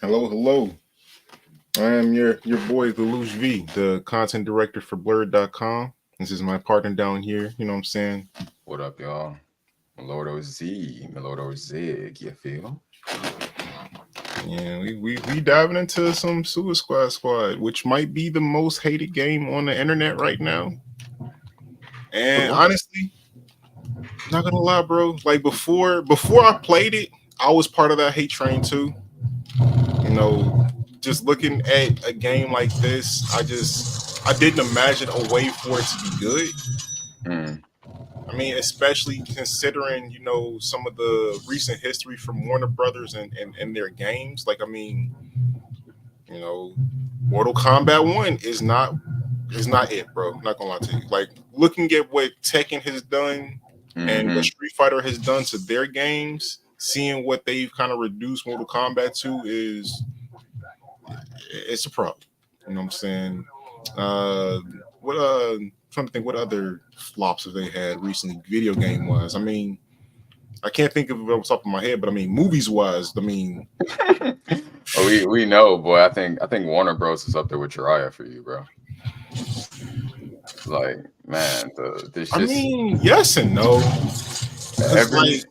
Hello, hello. I am your boy Lelouche Vi, the content director for Blerd.com. This is my partner down here. You know what I'm saying? What up, y'all? Melordo Z, Melordo Zig, you feel? Yeah, we diving into some Suicide Squad, which might be the most hated game on the internet right now. And True. honestly, not gonna lie, bro. Like before I played it, I was part of that hate train too. You know, just looking at a game like this, I didn't imagine a way for it to be good. Mm, I mean, especially considering, some of the recent history from Warner Brothers and their games. Like, I mean, you know, Mortal Kombat 1 is not it, bro. I'm not gonna lie to you. Like looking at what Tekken has done and what hmm Street Fighter has done to their games, seeing what they've kind of reduced Mortal Kombat to is it's a problem. You know what I'm saying? Uh what trying to think what other flops have they had recently video game wise. I mean, I can't think of it off the top of my head, but I mean, movies wise, I mean, oh, we know, boy. I think Warner Bros is up there with Jiraiya for you, bro. Like, man, this I just mean, yes and no, because every. like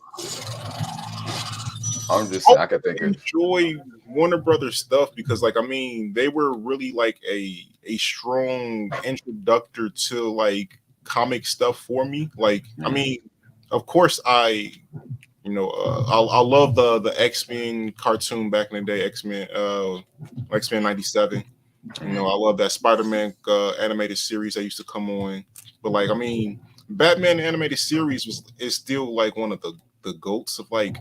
I'm just I I could think of. enjoy Warner Brothers stuff because, like, I mean, they were really like a strong introductor to like comic stuff for me. Like, I Mm, mean, of course, I love the X Men cartoon back in the day, X Men '97. mm, I love that Spider Man animated series that used to come on. But like, I mean, Batman animated series is still like one of the goats of like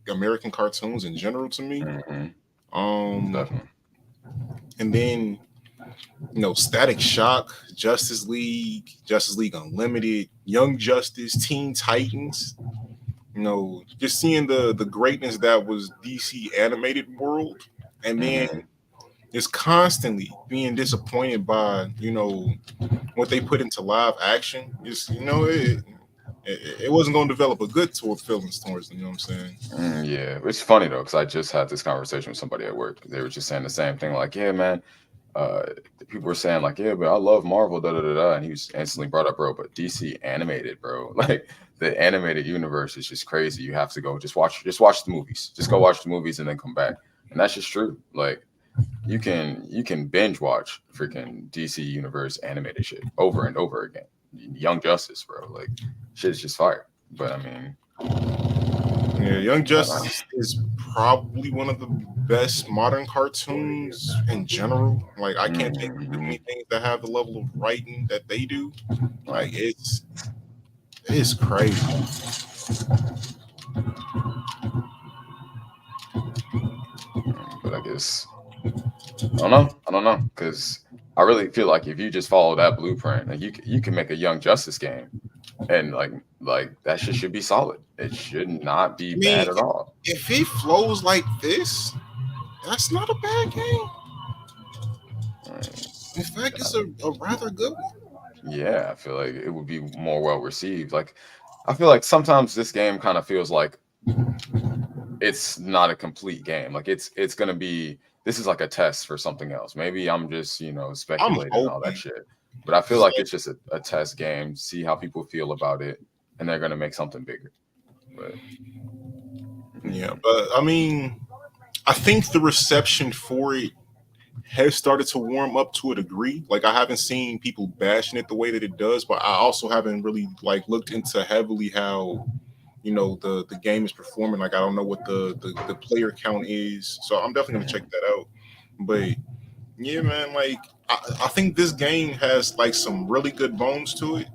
American cartoons in general to me. hmm Um, Definitely. and then Static Shock, Justice League Unlimited, Young Justice, Teen Titans. Just seeing the greatness that was DC animated world, and then hmm just constantly being disappointed by what they put into live action. It wasn't going to develop a good feelings towards them. You know what I'm saying? Yeah, it's funny though, because I just had this conversation with somebody at work. They were just saying the same thing, like, "Yeah, man, uh, people were saying like, yeah, but I love Marvel, da da da da," and he was instantly brought up, bro, but DC animated, bro, like the animated universe is just crazy. You have to go just watch the movies, just go watch the movies and then come back, and that's just true. Like you can binge watch freaking DC universe animated shit over and over again. Young Justice, bro, like shit is just fire. But I mean, Yeah, Young I don't know. Justice is probably one of the best modern cartoons in general. Like I can't think of too hmm many things that have the level of writing that they do. Like it's crazy. But I guess I don't know, because I really feel like if you just follow that blueprint, and you can make a Young Justice game, and like that shit should be solid. It should not be I mean, bad at all. if it flows like this, that's not a bad game. Like, In fact, uh, it's a rather good one. yeah, I feel like it would be more well received. Like I feel like sometimes this game kind of feels like it's not a complete game. Like it's gonna be this is like a test for something else. Maybe I'm just I'm speculating and all that hoping shit. But I feel because like it's just a test game, see how people feel about it, and they're gonna make something bigger. But yeah, mm, but I mean, I think the reception for it has started to warm up to a degree. Like I haven't seen people bashing it the way that it does, but I also haven't really like looked into heavily how the game is performing. Like I don't know what the player count is, so I'm definitely gonna check mm, that out. But yeah, man, like I think this game has like some really good bones to it.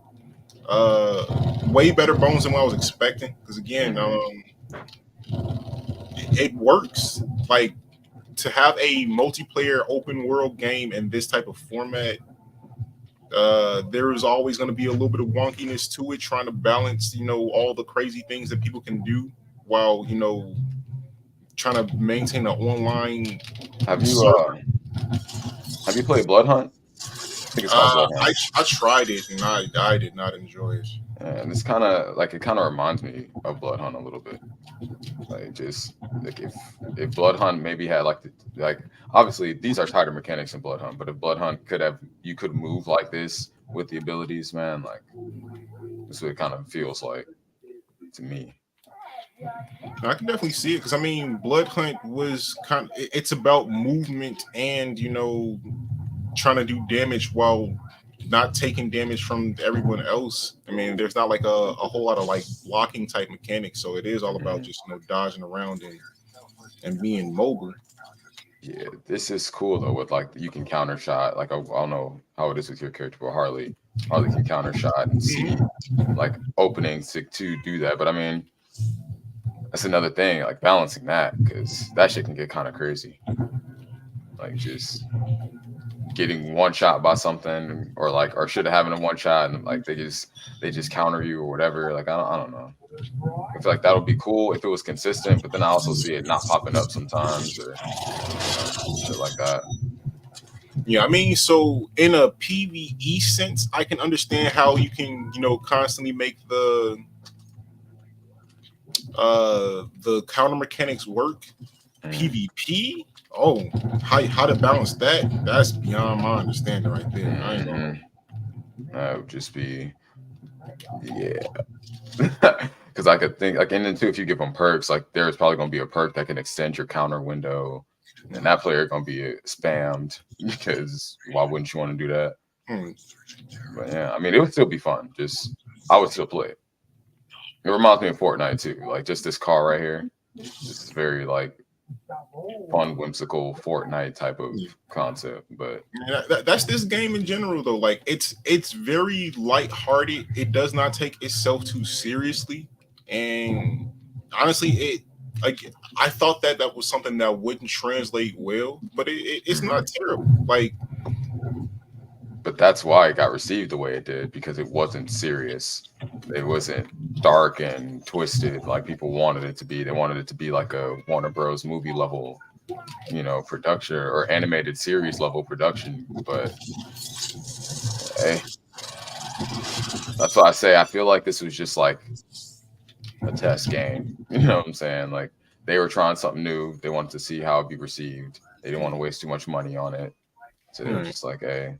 Uh, Way better bones than what I was expecting. Because again, mhm. it works. Like to have a multiplayer open world game in this type of format, there is always going to be a little bit of wonkiness to it, trying to balance, all the crazy things that people can do while, trying to maintain an online Have you server. have you played Blood Hunt? I think it's called Blood Hunt. I tried it and I did not enjoy it. And it's kind of like it kind of reminds me of Blood Hunt a little bit. Like just like if Blood Hunt maybe had like obviously these are tighter mechanics in Blood Hunt, but if Blood Hunt you could move like this with the abilities, man, like that's what it kind of feels like to me. I can definitely see it because I mean, Blood Hunt was it's about movement and trying to do damage while not taking damage from everyone else. I mean, there's not like a whole lot of like blocking type mechanics, so it is all about just dodging around and being mobile. Yeah, this is cool though. With like you can counter shot. Like I don't know how it is with your character, but Harley can counter shot and see like openings to do that. But I mean, that's another thing, like balancing that because that shit can get kind of crazy. Like just getting one shot by something, or should have having a one shot and like they just counter you or whatever. Like I don't know. I feel like that would be cool if it was consistent, but then I also see it not popping up sometimes, or shit like that. Yeah, I mean, so in a PvE sense, I can understand how you can, constantly make the counter mechanics work. PvP, oh, how to balance that? That's beyond my understanding right there. I ain't gonna. That would just be, yeah. Because I could think, like, and then too, if you give them perks, like, there's probably going to be a perk that can extend your counter window, and that player going to be spammed because why wouldn't you want to do that? But yeah, I mean, it would still be fun. Just, I would still play it. It reminds me of Fortnite too. Like, just this car right here. This is very, like, fun, whimsical Fortnite type of concept. But that's this game in general, though. Like, it's very lighthearted. It does not take itself too seriously, and honestly, I thought that was something that wouldn't translate well, but it's not terrible. Like, but that's why it got received the way it did, because it wasn't serious. It wasn't dark and twisted like people wanted it to be. They wanted it to be like a Warner Bros. Movie level, production or animated series level production. But hey, that's why I say I feel like this was just like a test game. You know what I'm saying? Like they were trying something new. They wanted to see how it'd be received. They didn't want to waste too much money on it. So they were just like, hey.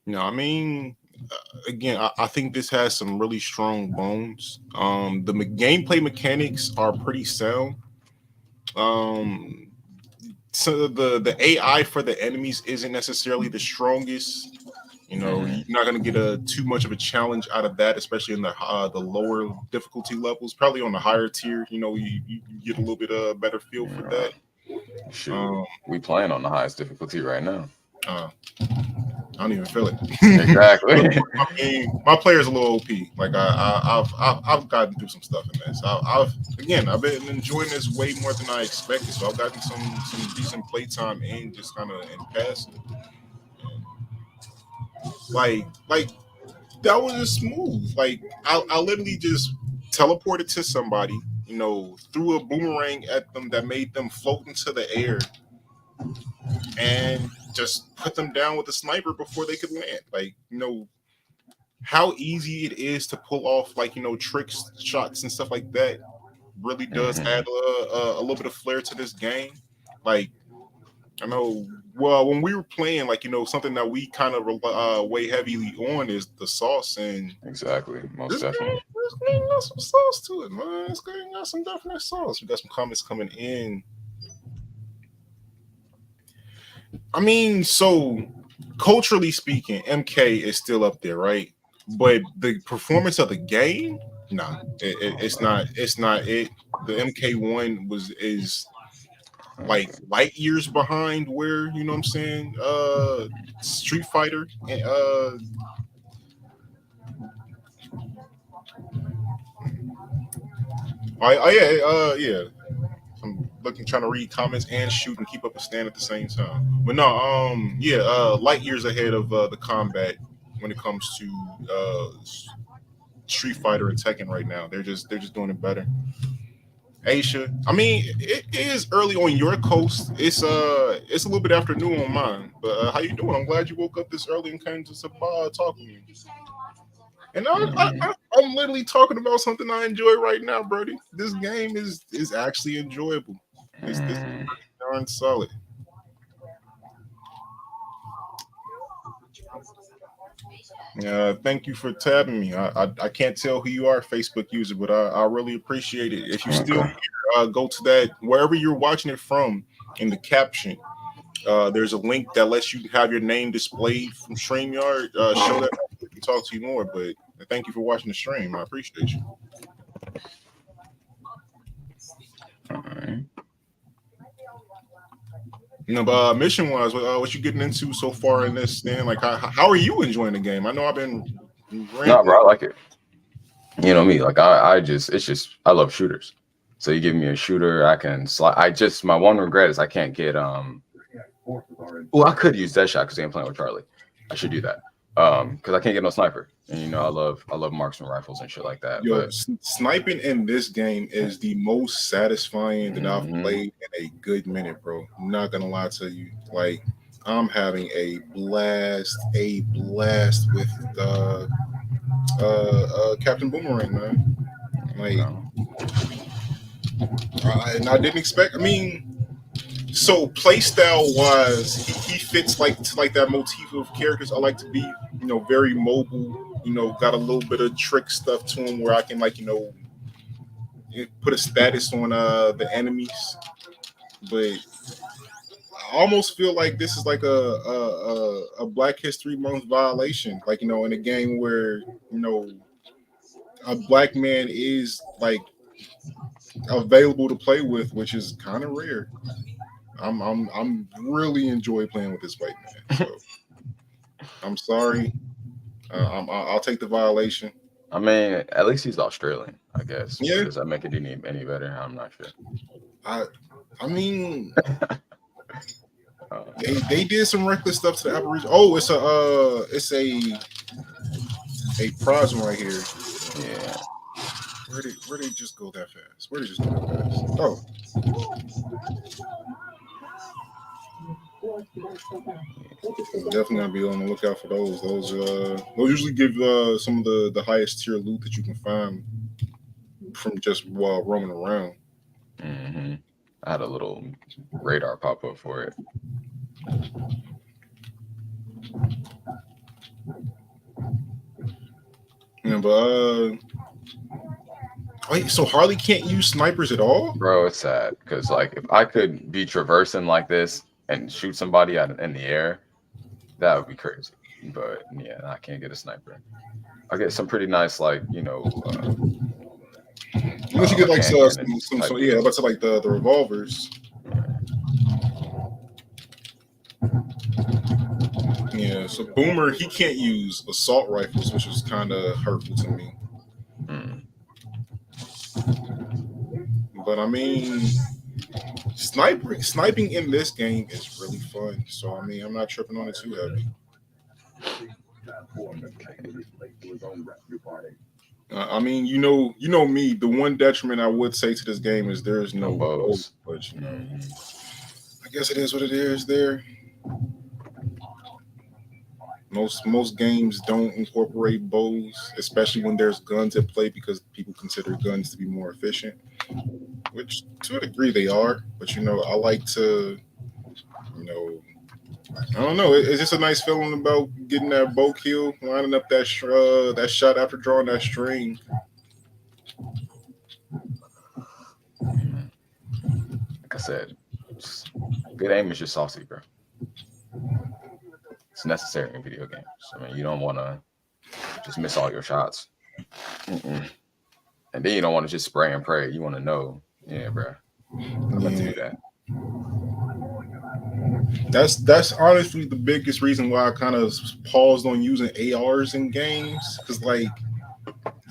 I mean, again, I think this has some really strong bones. The gameplay mechanics are pretty sound. So the AI for the enemies isn't necessarily the strongest. You're not gonna get too much of a challenge out of that, especially in the lower difficulty levels. Probably on the higher tier, you get a little bit better feel for that. Shoot, we playing on the highest difficulty right now. I don't even feel it. Exactly. my player's a little OP. Like I've gotten through some stuff in this. I've been enjoying this way more than I expected. So I've gotten some decent playtime in just kind of in passing. Like that was just smooth. Like I literally just teleported to somebody, threw a boomerang at them that made them float into the air, and just put them down with a sniper before they could land. Like, how easy it is to pull off, like, tricks, shots, and stuff like that really does add a little bit of flair to this game. Like, I know, well, when we were playing, like, something that we kind of weigh heavily on is the sauce. And exactly, most definitely. This game got some sauce to it, man. This game got some definite sauce. We got some comments coming in. I mean, so culturally speaking, MK is still up there, right? But the performance of the game, nah, it's not. It's not it. The MK1 is like light years behind where, what I'm saying, Street Fighter and yeah. I'm trying to read comments and shoot and keep up a stand at the same time. But no, light years ahead of the combat when it comes to Street Fighter and Tekken right now. They're just doing it better. Aisha, I mean, it is early on your coast. It's a little bit afternoon on mine. But how you doing? I'm glad you woke up this early and came to talk with me. And I'm literally talking about something I enjoy right now, Brody. This game is actually enjoyable. This is darn solid. Thank you for tabbing me. I can't tell who you are, Facebook user, but I really appreciate it. If you still here, go to that wherever you're watching it from. In the caption, there's a link that lets you have your name displayed from StreamYard. Show that we can talk to you more. But thank you for watching the stream. I appreciate you. All right. You know, but mission wise, what you getting into so far in this? Stan? Like, how are you enjoying the game? I know I've been. No, bro, I like it. You know me, like it's just I love shooters. So you give me a shooter, I can slide. My one regret is I can't get Well, I could use that shot because I'm playing with Charlie. I should do that. Because I can't get no sniper. And you know, I love marksman rifles and shit like that. Yo, but sniping in this game is the most satisfying that I've played in a good minute, bro. I'm not gonna lie to you. Like, I'm having a blast with Captain Boomerang, man. Like, and I didn't expect. I mean, so playstyle wise, he fits like that motif of characters I like to be. You know, very mobile. You know, got a little bit of trick stuff to him where I can put a status on the enemies. But I almost feel like this is like a Black History Month violation. Like, in a game where a black man is like available to play with, which is kind of rare. I'm really enjoy playing with this white man. So I'm sorry. I'll take the violation. I mean, at least he's Australian, I guess. Yeah. Does that make it any better? I'm not sure. I mean, they did some reckless stuff to the Aborigine. Oh, it's a prize right here. Yeah. Where did it just go that fast? Where did it just go that fast? Oh. Definitely gonna be on the lookout for those. Those usually give some of the highest tier loot that you can find from just while roaming around. Mm-hmm. I had a little radar pop up for it. Yeah, but wait, so Harley can't use snipers at all? Bro, it's sad because like if I could be traversing like this and shoot somebody in the air, that would be crazy. But yeah, I can't get a sniper. I get some pretty nice Unless you get like some yeah, but like the revolvers. Yeah, so Boomer, he can't use assault rifles, which is kind of hurtful to me. But I mean, sniping in this game is really fun. So I mean, I'm not tripping on it too heavy. I mean, you know me. The one detriment I would say to this game is there's no bows, but I guess it is what it is. There, most games don't incorporate bows, especially when there's guns at play, because people consider guns to be more efficient. Which, to a degree, they are. But I like to, I don't know. It's just a nice feeling about getting that bow kill, lining up that shot after drawing that string. Like I said, good aim is just saucy, bro. It's necessary in video games. I mean, you don't want to just miss all your shots. And then you don't want to just spray and pray. You want to know, yeah, bro, I'm going to do that. That's honestly the biggest reason why I kind of paused on using ARs in games, because like,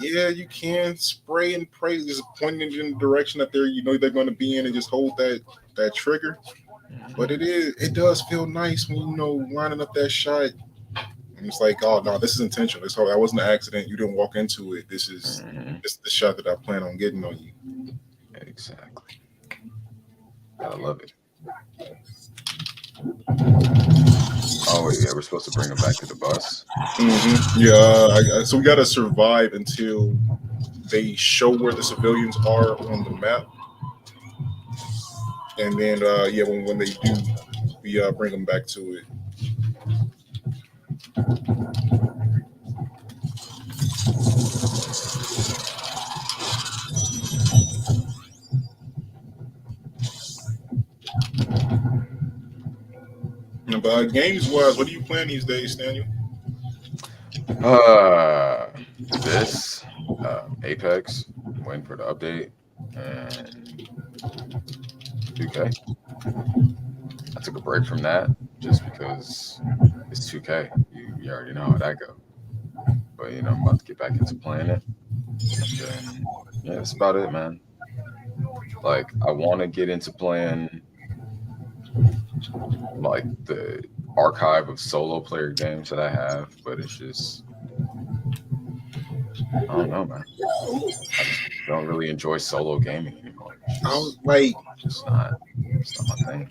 yeah, you can spray and pray, just pointing in the direction that they're going to be in, and just hold that trigger. But it does feel nice when lining up that shot. And it's like, oh no, this is intentional. That wasn't an accident. You didn't walk into it. This is the shot that I plan on getting on you. Exactly. I love it. Oh yeah, we're supposed to bring him back to the bus. Yeah, so we gotta survive until they show where the civilians are on the map. and then yeah, when they do, we bring them back to it. But games wise, what are you playing these days, Daniel? This Apex, waiting for the update, and 2K. I took a break from that just because it's 2K. You already know how that go. But I'm about to get back into playing it, and then yeah, that's about it, man. Like I want to get into playing like the archive of solo player games that I have, but it's just I don't know, man. I just don't really enjoy solo gaming anymore. I was like, Just not, it's not my thing.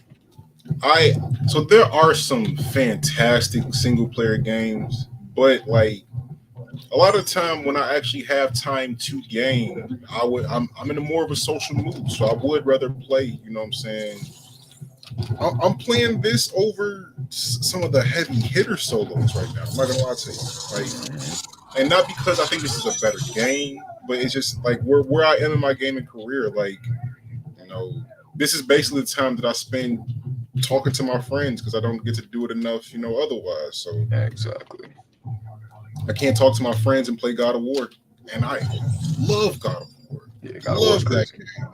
I so there are some fantastic single player games, but like a lot of time when I actually have time to game, I'm in a more of a social mood, so I would rather play. You know what I'm saying? I'm playing this over some of the heavy hitter solos right now. I'm not gonna lie to you, like, and not because I think this is a better game, but it's just like where I am in my gaming career. Like, you know, this is basically the time that I spend talking to my friends because I don't get to do it enough, otherwise. So Yeah, exactly. I can't talk to my friends and play God of War, and I love God of War. Yeah, God of War's Love that crazy. game.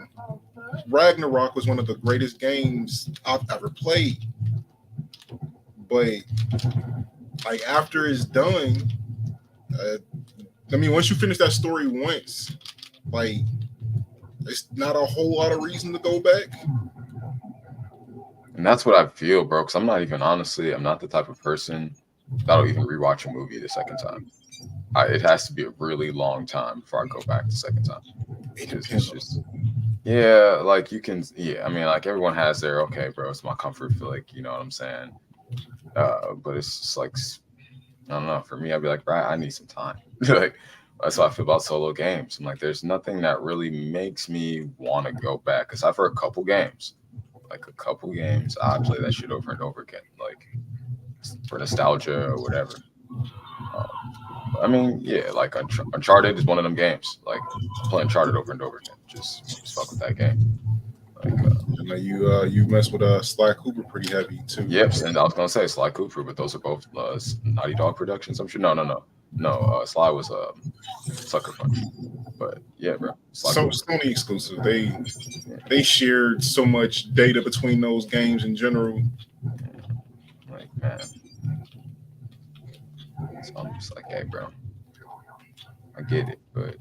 Ragnarok was one of the greatest games I've ever played, but like after it's done, uh, I mean, once you finish that story once, like it's not a whole lot of reason to go back. And that's what I feel, bro. Because I'm not even honestly, I'm not the type of person that'll even rewatch a movie the second time. It has to be a really long time before I go back the second time. It Because depends it's on. just, yeah, like you can, yeah. I mean, like everyone has their, okay, bro, it's my comfort feel, like, you know what I'm saying? But it's just like, I don't know. For me, I'd be like, right, I need some time. Like, that's how I feel about solo games. I'm like, there's nothing that really makes me want to go back. Because I've heard a couple games, I play that shit over and over again, like for nostalgia or whatever. Um, I mean, yeah, like Uncharted is one of them games. Like play Uncharted over and over again. Just fuck with that game. Like, You know, you mess with Sly Cooper pretty heavy too. yep. And I was gonna say Sly Cooper, but those are both Naughty Dog Productions. I'm sure. No. Sly was Sucker Punch. But yeah, bro, Sly So Cooper. Sony exclusive. Yeah, They shared so much data between those games in general. like man. So I'm just like, hey, bro, I get it, but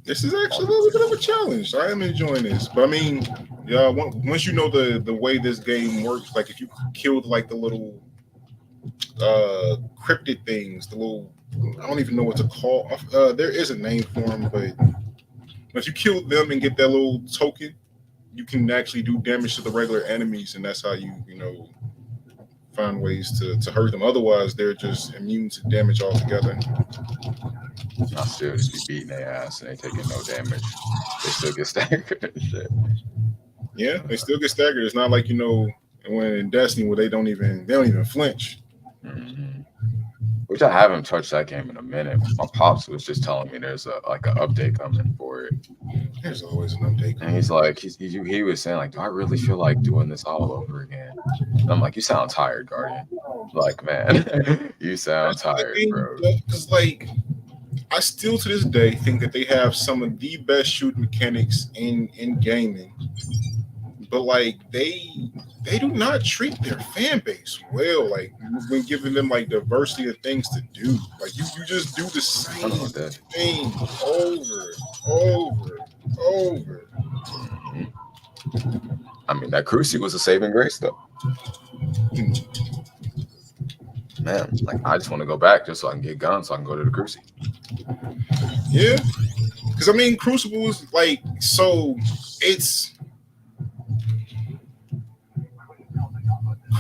This is actually a little bit of a challenge. I am enjoying this, but I mean, yeah, once you know the way this game works, like if you killed like the little cryptid things, the little I don't even know what to call. There is a name for them, but if you kill them and get that little token, you can actually do damage to the regular enemies, and that's how you find ways to hurt them. Otherwise, they're just immune to damage altogether. I still just be beating their ass and they taking no damage. They still get staggered and shit. Yeah, they still get staggered. It's not like when in Destiny where they don't even flinch. Hmm. Which I haven't touched that game in a minute. My pops was just telling me there's like an update coming for it, There's always an update and coming. he's like, he was saying like, do I really feel like doing this all over again? And I'm like, you sound tired, Guardian. Like, man, you sound That's what the tired, game bro. does. Because like I still to this day think that they have some of the best shooting mechanics in gaming, but like they do not treat their fan base well. Like when giving them like diversity of things to do, like you just do the I know same that. thing over, over, over. Hmm. I mean, that Cruci was a saving grace, though. Hmm. Man, like I just want to go back just so I can get guns, so I can go to the Cruci. Yeah, because I mean, Crucible is like so. It's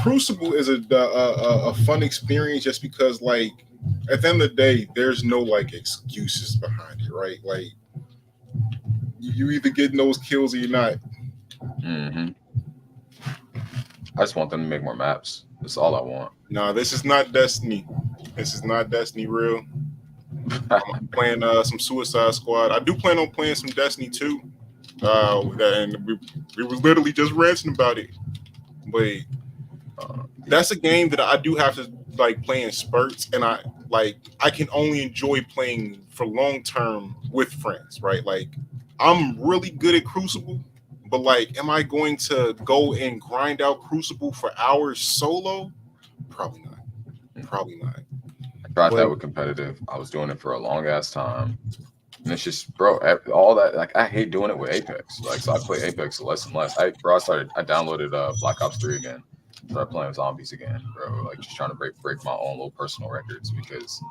Crucible is a fun experience just because like at the end of the day, there's no like excuses behind it, right? Like you either getting those kills or you're not. Mm-hmm. I just want them to make more maps. That's all I want. No, this is not Destiny. This is not Destiny real. I'm playing some Suicide Squad. I do plan on playing some Destiny 2. And we was literally just ranting about it. But that's a game that I do have to like play in spurts, and I can only enjoy playing for long term with friends, right? Like I'm really good at Crucible, but like, am I going to go and grind out Crucible for hours solo? Probably not. Probably not. I tried But that with competitive. I was doing it for a long ass time. And it's just, bro, all that, like, I hate doing it with Apex. Like, so I play Apex less and less. I downloaded Black Ops 3 again. Started playing zombies again, bro. Like, just trying to break my own little personal records because,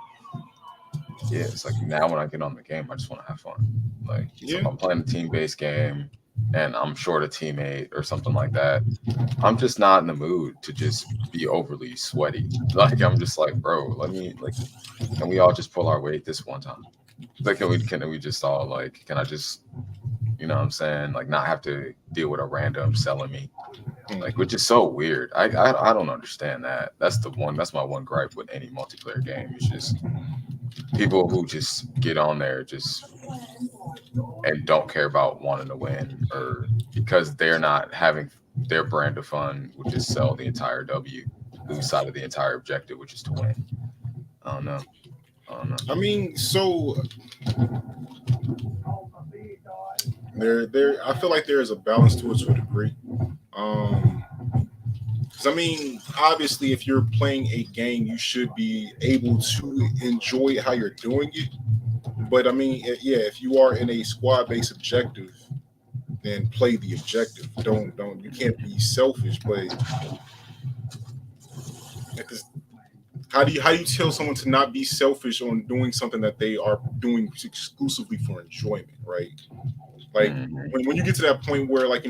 yeah, it's like now when I get on the game, I just want to have fun. Like, so yeah, if I'm playing a team-based game and I'm short a teammate or something like that, I'm just not in the mood to just be overly sweaty. Like, I'm just like, bro, can we all just pull our weight this one time? Like, can we just all like, can I just, you know what I'm saying, like not have to deal with a random selling me, like, which is so weird. I don't understand that. That's my one gripe with any multiplayer game. It's just people who just get on there just and don't care about wanting to win, or because they're not having their brand of fun, which is sell the entire W, lose sight of the entire objective, which is to win. I don't know. I don't know. I mean, so there I feel like there is a balance to it to a degree. Because I mean, obviously, if you're playing a game, you should be able to enjoy how you're doing it. But I mean, yeah, if you are in a squad-based objective, then play the objective. Don't you can't be selfish. But because how do you tell someone to not be selfish on doing something that they are doing exclusively for enjoyment, right? Like Mhm. when you get to that point where like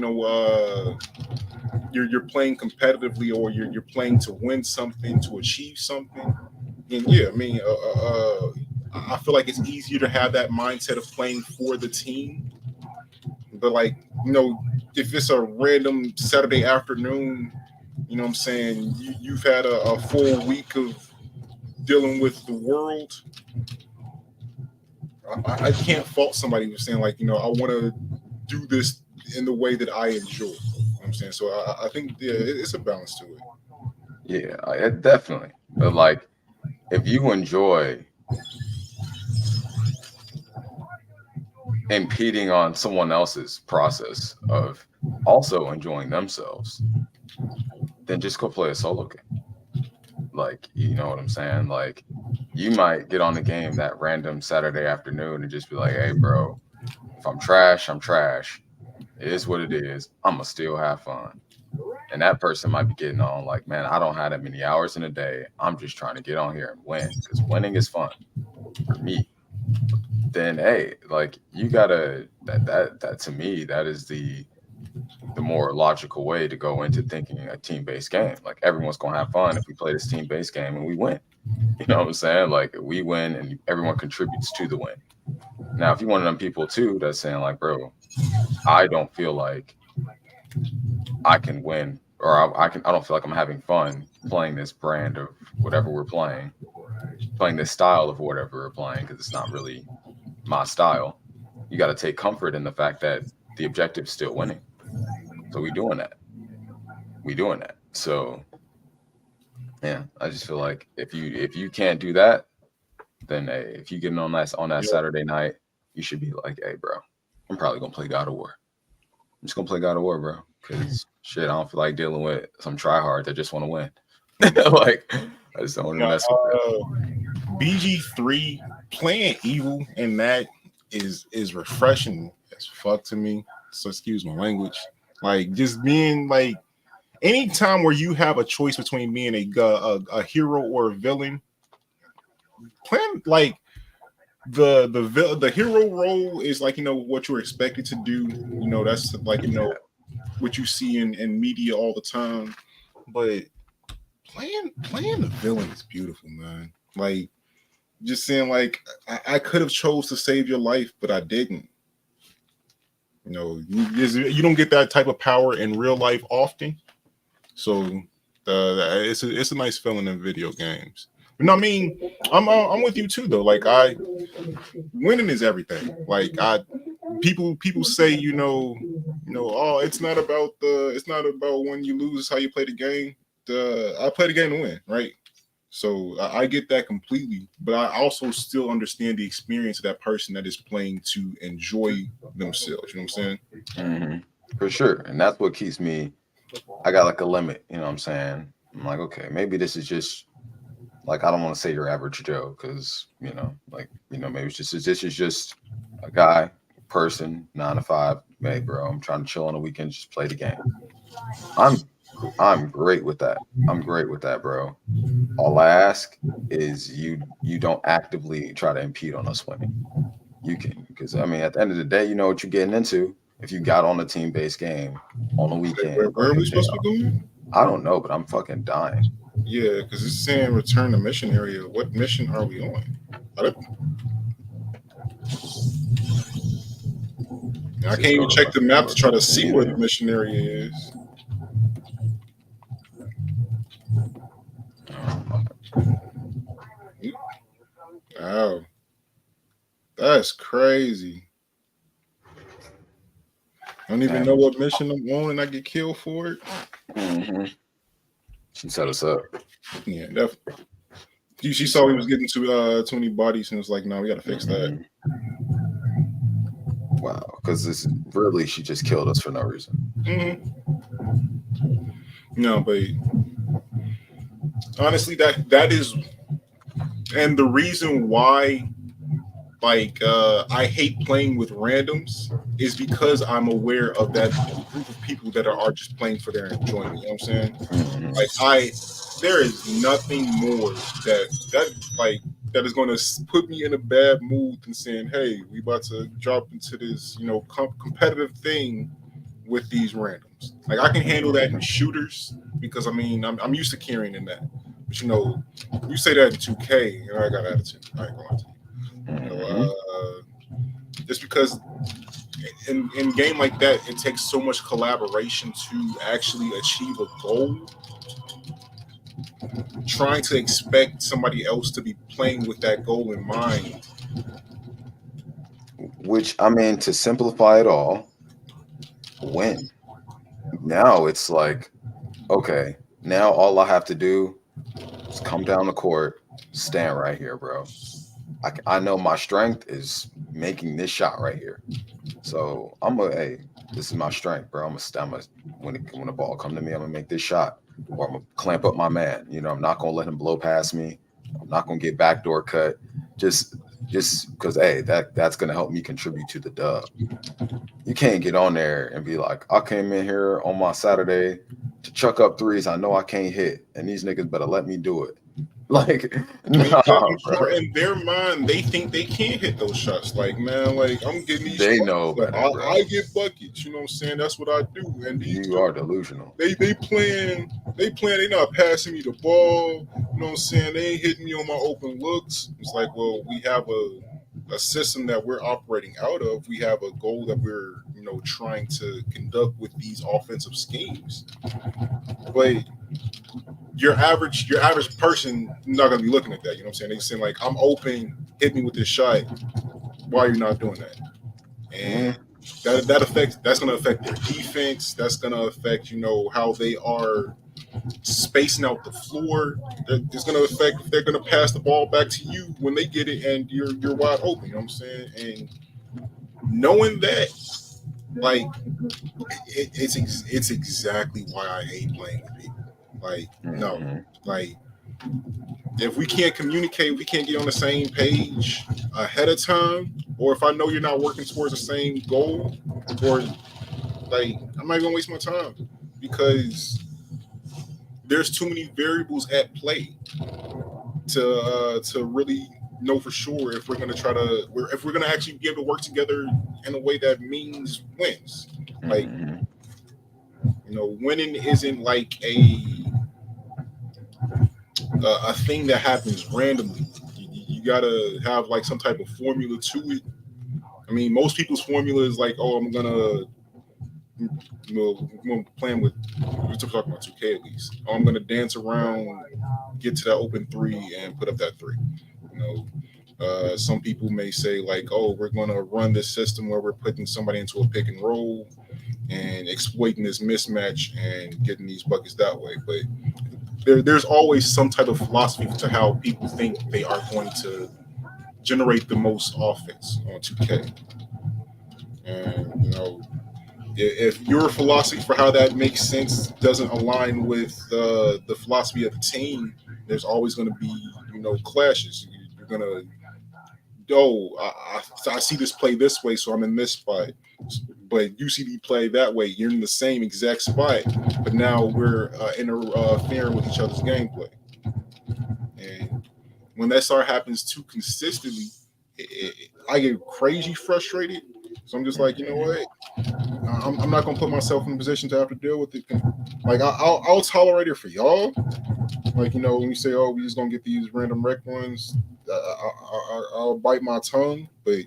you're playing competitively, or you're playing to win something, to achieve something. And yeah, I mean, I feel like it's easier to have that mindset of playing for the team. But like, if it's a random Saturday afternoon, what I'm saying, you've had a full week of dealing with the world. I can't fault somebody for saying like, I want to do this in the way that I enjoy. You know what I'm saying, so I think yeah, it's a balance to it. Yeah, definitely. But like, if you enjoy impeding on someone else's process of also enjoying themselves, then just go play a solo game. Like, you know what I'm saying? Like, you might get on the game that random Saturday afternoon and just be like, hey, bro, if I'm trash, I'm trash. It is what it is. I'm going to still have fun. And that person might be getting on like, man, I don't have that many hours in a day. I'm just trying to get on here and win because winning is fun for me. Then, hey, like, you gotta, that to me, that is the more logical way to go into thinking a team-based game. Like, everyone's gonna have fun if we play this team-based game and we win. You know what I'm saying? Like, we win and everyone contributes to the win. Now, if you one of them people too that's saying like, bro, I don't feel like I can win, or I don't feel like I'm having fun playing this brand of whatever we're playing this style of whatever we're playing, because it's not really my style. You got to take comfort in the fact that the objective's still winning. So we doing that. We doing that. So yeah, I just feel like if you can't do that, then hey, if you getting on that Yeah, Saturday night, you should be like, hey, bro, I'm probably gonna play God of War. I'm just gonna play God of War, bro. Because shit, I don't feel like dealing with some tryhard that just want to win. Like, I just don't want to now, mess with that. BG3 playing evil and that is refreshing as fuck to me. So excuse my language. Like just being like anytime where you have a choice between being a hero or a villain, playing like the hero role is like what you're expected to do. That's like Yeah. what you see in media all the time. But playing the villain is beautiful, man. Like just saying like I could have chose to save your life, but I didn't. You know, you don't get that type of power in real life often. So it's a nice feeling in video games. But no, I mean, I'm with you too though. Like winning is everything. Like people say, oh, it's not about when you lose, it's how you play the game. I play the game to win, right? So I get that completely, but I also still understand the experience of that person that is playing to enjoy themselves. You know what I'm saying? Mm-hmm. For sure. And that's what keeps me. I got like a limit. You know what I'm saying? I'm like, okay, maybe this is just like, I don't want to say your average Joe because, maybe it's just, this is just a guy, person, 9 to 5. Hey, bro, I'm trying to chill on the weekend, just play the game. I'm great with that. I'm great with that, bro. All I ask is you don't actively try to impede on us winning. You can, because I mean, at the end of the day, you know what you're getting into. If you got on a team-based game on the weekend Where or are we your day supposed to off, be going? I don't know, but I'm fucking dying. Yeah, because it's saying return to mission area. What mission are we on? I can't even check the map to try to see where the mission area is. Wow, that's crazy. I don't even know what mission I'm on, and I get killed for it. Mm-hmm. She set us up. Yeah, definitely. She saw we was getting too many bodies, and was like, "No, we got to fix that." Wow, because this is really, she just killed us for no reason. No, but honestly, that is, and the reason why, like, I hate playing with randoms is because I'm aware of that group of people that are just playing for their enjoyment. You know what I'm saying? Like, there is nothing more that is going to put me in a bad mood than saying, "Hey, we about to drop into this, competitive thing with these randoms." Like, I can handle that in shooters because I mean I'm used to carrying in that. But you say that in 2K, I got attitude. I ain't going to. Just because in game like that, it takes so much collaboration to actually achieve a goal. Trying to expect somebody else to be playing with that goal in mind. Which, I mean, to simplify it all, win. Now it's like, okay, now all I have to do is come down the court, stand right here, bro. I know my strength is making this shot right here. So hey, this is my strength, bro. When the ball come to me, I'm gonna make this shot, or I'm gonna clamp up my man. I'm not gonna let him blow past me. I'm not gonna get backdoor cut. Just because, hey, that's gonna help me contribute to the dub. You can't get on there and be like, I came in here on my Saturday to chuck up threes. I know I can't hit, and these niggas better let me do it. Like, nah, bro. In their mind, they think they can't hit those shots. Like, man, like, I'm getting these. They know better, bro. I get buckets. You know what I'm saying? That's what I do. And you are delusional. They playing. They not passing me the ball. You know what I'm saying? They ain't hitting me on my open looks. It's like, well, we have a system that we're operating out of. We have a goal that we're trying to conduct with these offensive schemes. But your average person not gonna be looking at that. You know what I'm saying? They're saying like, I'm open, hit me with this shot. Why are you not doing that? And that's gonna affect their defense. That's gonna affect how they are spacing out the floor. It's gonna affect if they're gonna pass the ball back to you when they get it and you're wide open. You know what I'm saying? And knowing that, like, it's exactly why I hate playing with people. Like, no, like, if we can't communicate, we can't get on the same page ahead of time, or if I know you're not working towards the same goal, or like, I'm not gonna waste my time because there's too many variables at play to really know for sure if we're gonna actually be able to work together in a way that means wins. Like, winning isn't like a thing that happens randomly. You gotta have like some type of formula to it, I mean, most people's formula is like, oh, I'm gonna, playing with, we're talking about 2K at least. Oh, I'm gonna dance around, get to that open three, and put up that three. You know, some people may say like, oh, we're gonna run this system where we're putting somebody into a pick and roll and exploiting this mismatch and getting these buckets that way. But there's always some type of philosophy to how people think they are going to generate the most offense on 2K. And if your philosophy for how that makes sense doesn't align with the philosophy of the team, there's always going to be clashes. You're going to I see this play this way, so I'm in this spot. But you see the play that way, you're in the same exact spot, but now we're interfering with each other's gameplay. And when that start happens too consistently, I get crazy frustrated. So I'm just like, you know what? I'm not gonna put myself in a position to have to deal with it. Like I'll tolerate it for y'all. Like when you say, oh, we just gonna get these random wreck ones, I'll bite my tongue. But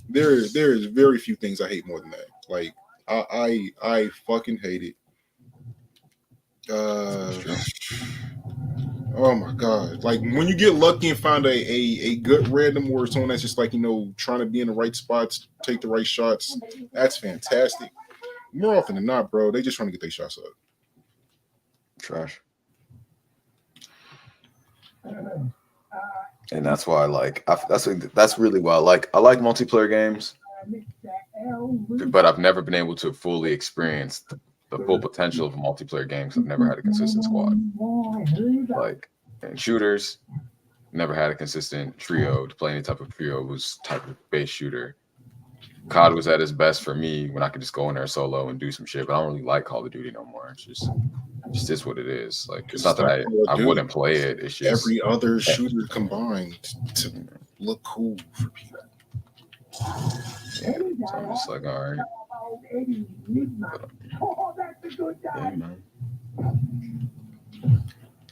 there is very few things I hate more than that. Like I fucking hate it. Oh my god! Like when you get lucky and find a good random or someone that's just like trying to be in the right spots, take the right shots. That's fantastic. More often than not, bro, they just trying to get their shots up. Trash. And that's why that's really why I like multiplayer games, but I've never been able to fully experience the full potential of a multiplayer game because I've never had a consistent squad. Like in shooters, never had a consistent trio to play any type of trio who's type of base shooter. COD was at its best for me when I could just go in there solo and do some shit, but I don't really like Call of Duty no more. It's just what it is. Like it's not that I wouldn't play it. It's just every other shooter combined to look cool for people. Yeah, so I'm just like, all right. Yeah, man.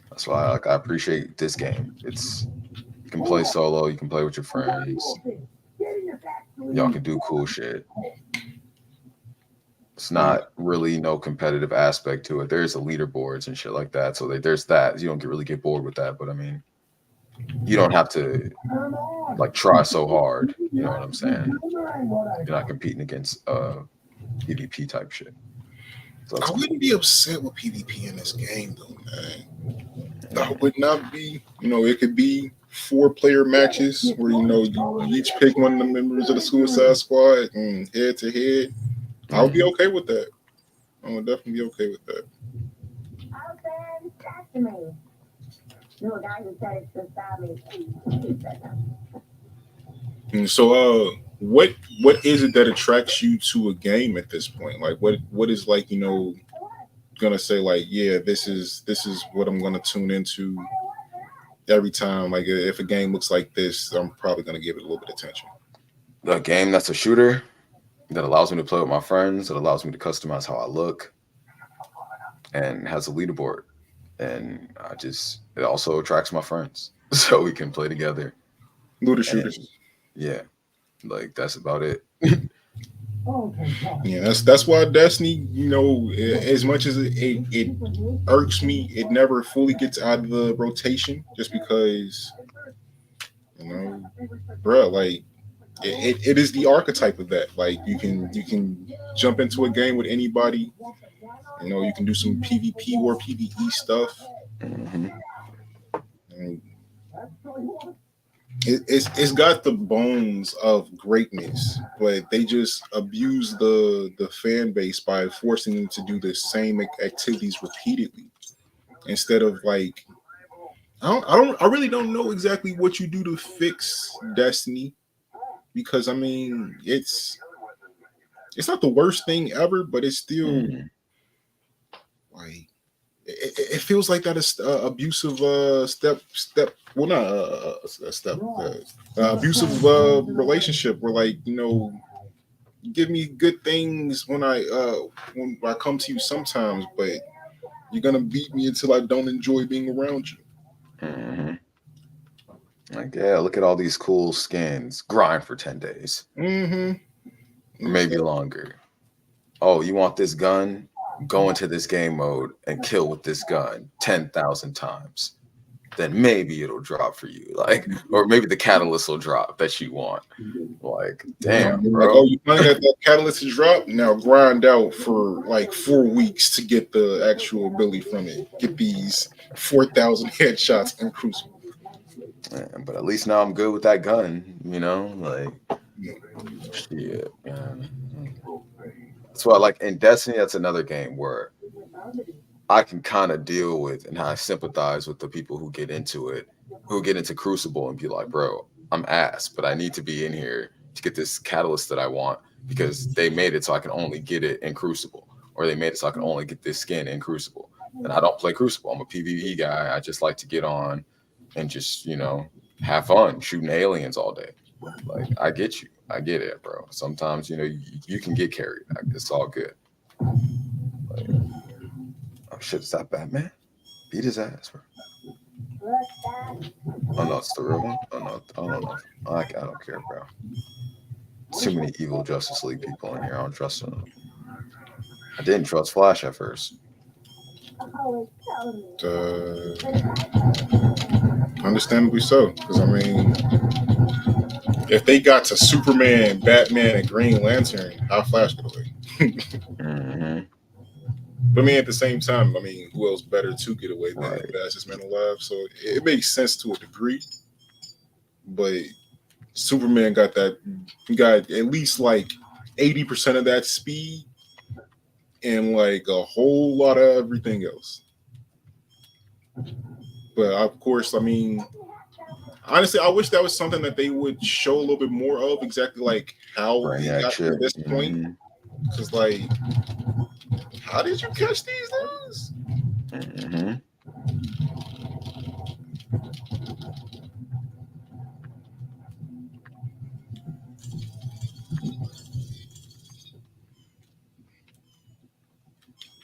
That's why I appreciate this game. You can play solo, you can play with your friends. Y'all can do cool shit. It's not really no competitive aspect to it. There's the leaderboards and shit like that. So there's that. You don't really get bored with that. But I mean, you don't have to like try so hard. You know what I'm saying? You're not competing against PvP type shit. So I wouldn't be upset with PvP in this game though, man. I would not be. It could be 4-player matches where you each pick one of the members of the Suicide Squad and head to head. I would be okay with that. I would definitely be okay with that. And so, what is it that attracts you to a game at this point? Like, what is like gonna say like, yeah, this is what I'm gonna tune into every time. Like, if a game looks like this, I'm probably gonna give it a little bit of attention. The game that's a shooter that allows me to play with my friends, that allows me to customize how I look, and has a leaderboard. And it also attracts my friends, so we can play together. Looter shooters. Yeah, like that's about it. Yeah, that's why Destiny, as much as it irks me, it never fully gets out of the rotation just because, bro, like it is the archetype of that. Like you can jump into a game with anybody. You can do some PvP or PvE stuff. Mm-hmm. It's got the bones of greatness, but they just abuse the fan base by forcing them to do the same activities repeatedly instead of like I really don't know exactly what you do to fix Destiny, because I mean it's not the worst thing ever, but it's still like it feels like that is abusive abusive relationship where like give me good things when I come to you sometimes, but you're gonna beat me until I don't enjoy being around you. Mm-hmm. Like, yeah, look at all these cool skins. Grind for 10 days. Mm-hmm. Or maybe longer. Oh, you want this gun? Go into this game mode and kill with this gun 10,000 times. Then maybe it'll drop for you. Like, or maybe the catalyst will drop that you want. Like, damn, Like, bro. oh, you find that catalyst to drop? Now grind out for like 4 weeks to get the actual ability from it. Get these 4,000 headshots in Crucible. But at least now I'm good with that gun, you know? Like, shit, man. That's why, like, in Destiny, that's another game where I can kind of deal with and I sympathize with the people who get into Crucible and be like, bro, I'm ass, but I need to be in here to get this catalyst that I want because they made it so I can only get it in Crucible, or they made it so I can only get this skin in Crucible. And I don't play Crucible. I'm a PvE guy. I just like to get on and just, you know, have fun shooting aliens all day. Like, I get you. I get it, bro. Sometimes, you know, you can get carried. It's all good. Like, oh shit, is that Batman? Beat his ass, bro. Oh no, it's the real one. Oh no, I don't know. I don't care, bro. Too many evil Justice League people in here. I don't trust them. I didn't trust Flash at first. Understandably so, because I mean, if they got to Superman, Batman, and Green Lantern, how Flash get away? Mm-hmm. But I mean, at the same time, I mean, who else better to get away than Right. the fastest man alive? So it makes sense to a degree. But Superman got at least like 80% of that speed and like a whole lot of everything else. But of course, I mean, honestly, I wish that was something that they would show a little bit more of, exactly like how they Brainiac got shit. to this point. Because, like, how did you catch these things? Mm-hmm.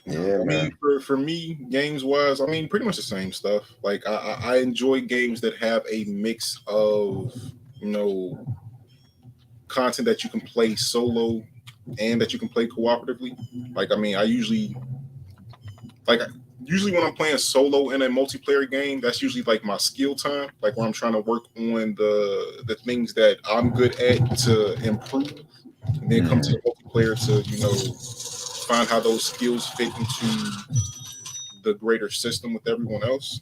Yeah, I man. mean, for me, games wise, I mean, pretty much the same stuff. Like, I enjoy games that have a mix of, you know, content that you can play solo and that you can play cooperatively. Like, I mean, usually when I'm playing solo in a multiplayer game, that's usually like my skill time, like when I'm trying to work on the things that I'm good at to improve, and then come to the multiplayer to, you know, find how those skills fit into the greater system with everyone else.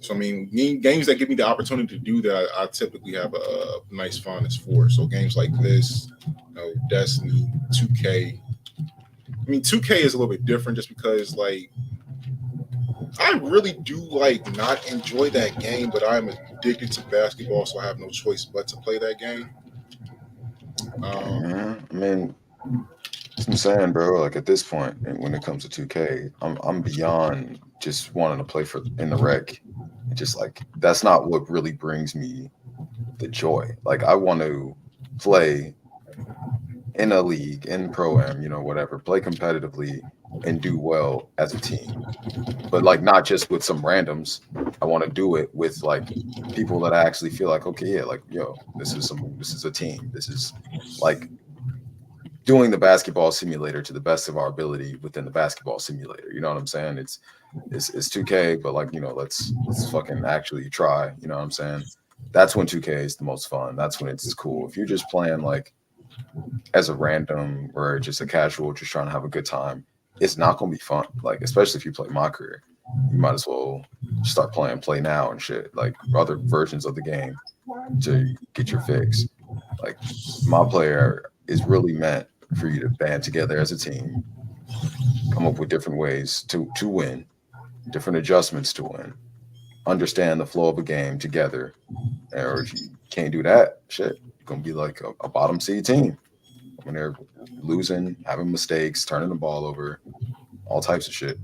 So I mean, games that give me the opportunity to do that, I typically have a nice fondness for. So games like this, you know, Destiny, 2K. I mean, 2K is a little bit different just because, like, I really do like not enjoy that game, but I'm addicted to basketball, so I have no choice but to play that game. I mean, that's what I'm saying, bro. Like at this point, and when it comes to 2K, I'm beyond just wanting to play for in the rec. Just like that's not what really brings me the joy. Like I want to play in a league, in pro am, you know, whatever, play competitively and do well as a team. But like not just with some randoms. I want to do it with like people that I actually feel like, okay, yeah, like yo, this is a team. This is like doing the basketball simulator to the best of our ability within the basketball simulator. You know what I'm saying? It's 2K, but like, you know, let's fucking actually try. You know what I'm saying? That's when 2K is the most fun. That's when it's cool. If you're just playing like as a random or just a casual, just trying to have a good time, it's not gonna be fun. Like, especially if you play my career, you might as well start playing play now and shit, like other versions of the game to get your fix. Like my player is really meant for you to band together as a team, come up with different ways to win, different adjustments to win, understand the flow of a game together. Or if you can't do that, shit, you're gonna be like a bottom seed team when they're losing, having mistakes, turning the ball over, all types of shit.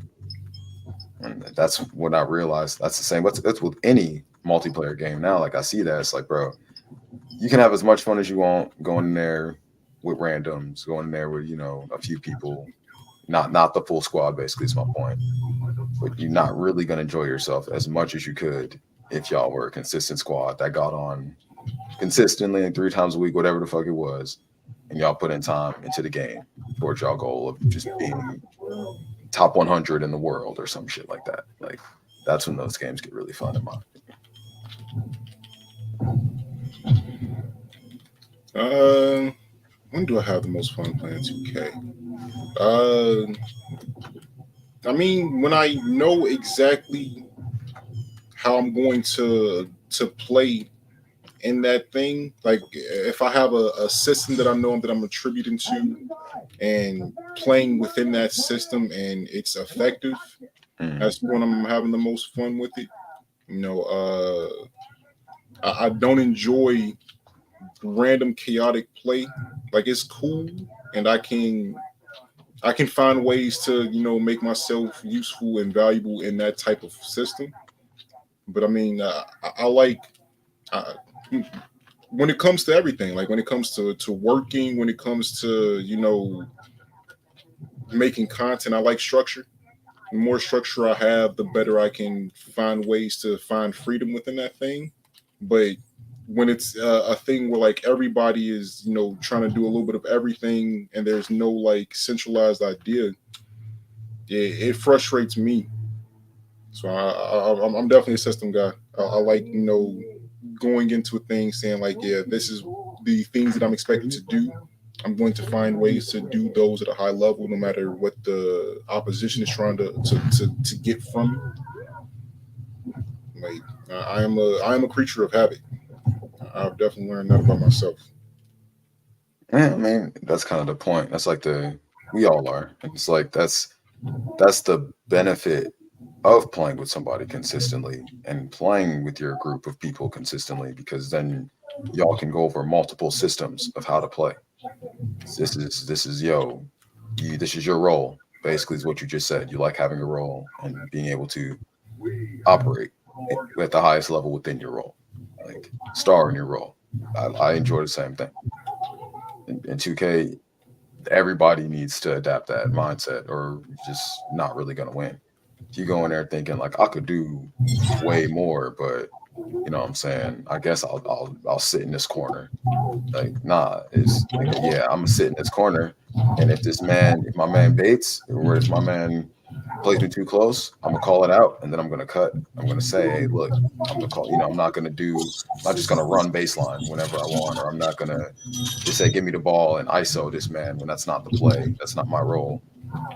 And that's what I realized. That's the same. That's with any multiplayer game now. Like I see that it's like, bro, you can have as much fun as you want going in there with randoms, going in there with, you know, a few people, not the full squad. Basically, is my point. But you're not really gonna enjoy yourself as much as you could if y'all were a consistent squad that got on consistently and 3 times a week, whatever the fuck it was, and y'all put in time into the game towards y'all goal of just being top 100 in the world or some shit like that. Like that's when those games get really fun in my opinion. When do I have the most fun playing 2K? I mean, when I know exactly how I'm going to play in that thing, like if I have a system that I know that I'm attributing to and playing within that system and it's effective, that's when I'm having the most fun with it. You know, I don't enjoy random chaotic play. Like it's cool, and I can find ways to make myself useful and valuable in that type of system. But I mean, I like when it comes to everything. Like when it comes to working, when it comes to making content, I like structure. The more structure I have, the better I can find ways to find freedom within that thing. But when it's a thing where like everybody is trying to do a little bit of everything and there's no like centralized idea, it frustrates me. So I'm definitely a system guy. I like going into a thing saying like, yeah, this is the things that I'm expected to do. I'm going to find ways to do those at a high level, no matter what the opposition is trying to get from me. Like I am a creature of habit. I've definitely learned that about myself. Yeah, I mean, that's kind of the point. That's like we all are. It's like that's the benefit of playing with somebody consistently and playing with your group of people consistently, because then y'all can go over multiple systems of how to play. This is this is your role. Basically, is what you just said. You like having a role and being able to operate at the highest level within your role, like star in your role. I enjoy the same thing. In 2K, everybody needs to adapt that mindset, or just not really gonna win. If you go in there thinking like I could do way more, but you know what I'm saying, I guess I'll sit in this corner. Like, nah, it's like, yeah, I'm gonna sit in this corner, and if my man baits, or if my man plays me too close, I'm gonna call it out, and then I'm gonna cut. I'm gonna say, hey, look, I'm gonna call. I'm not gonna I'm not just gonna run baseline whenever I want, or I'm not gonna just say, give me the ball and ISO this man when that's not the play. That's not my role.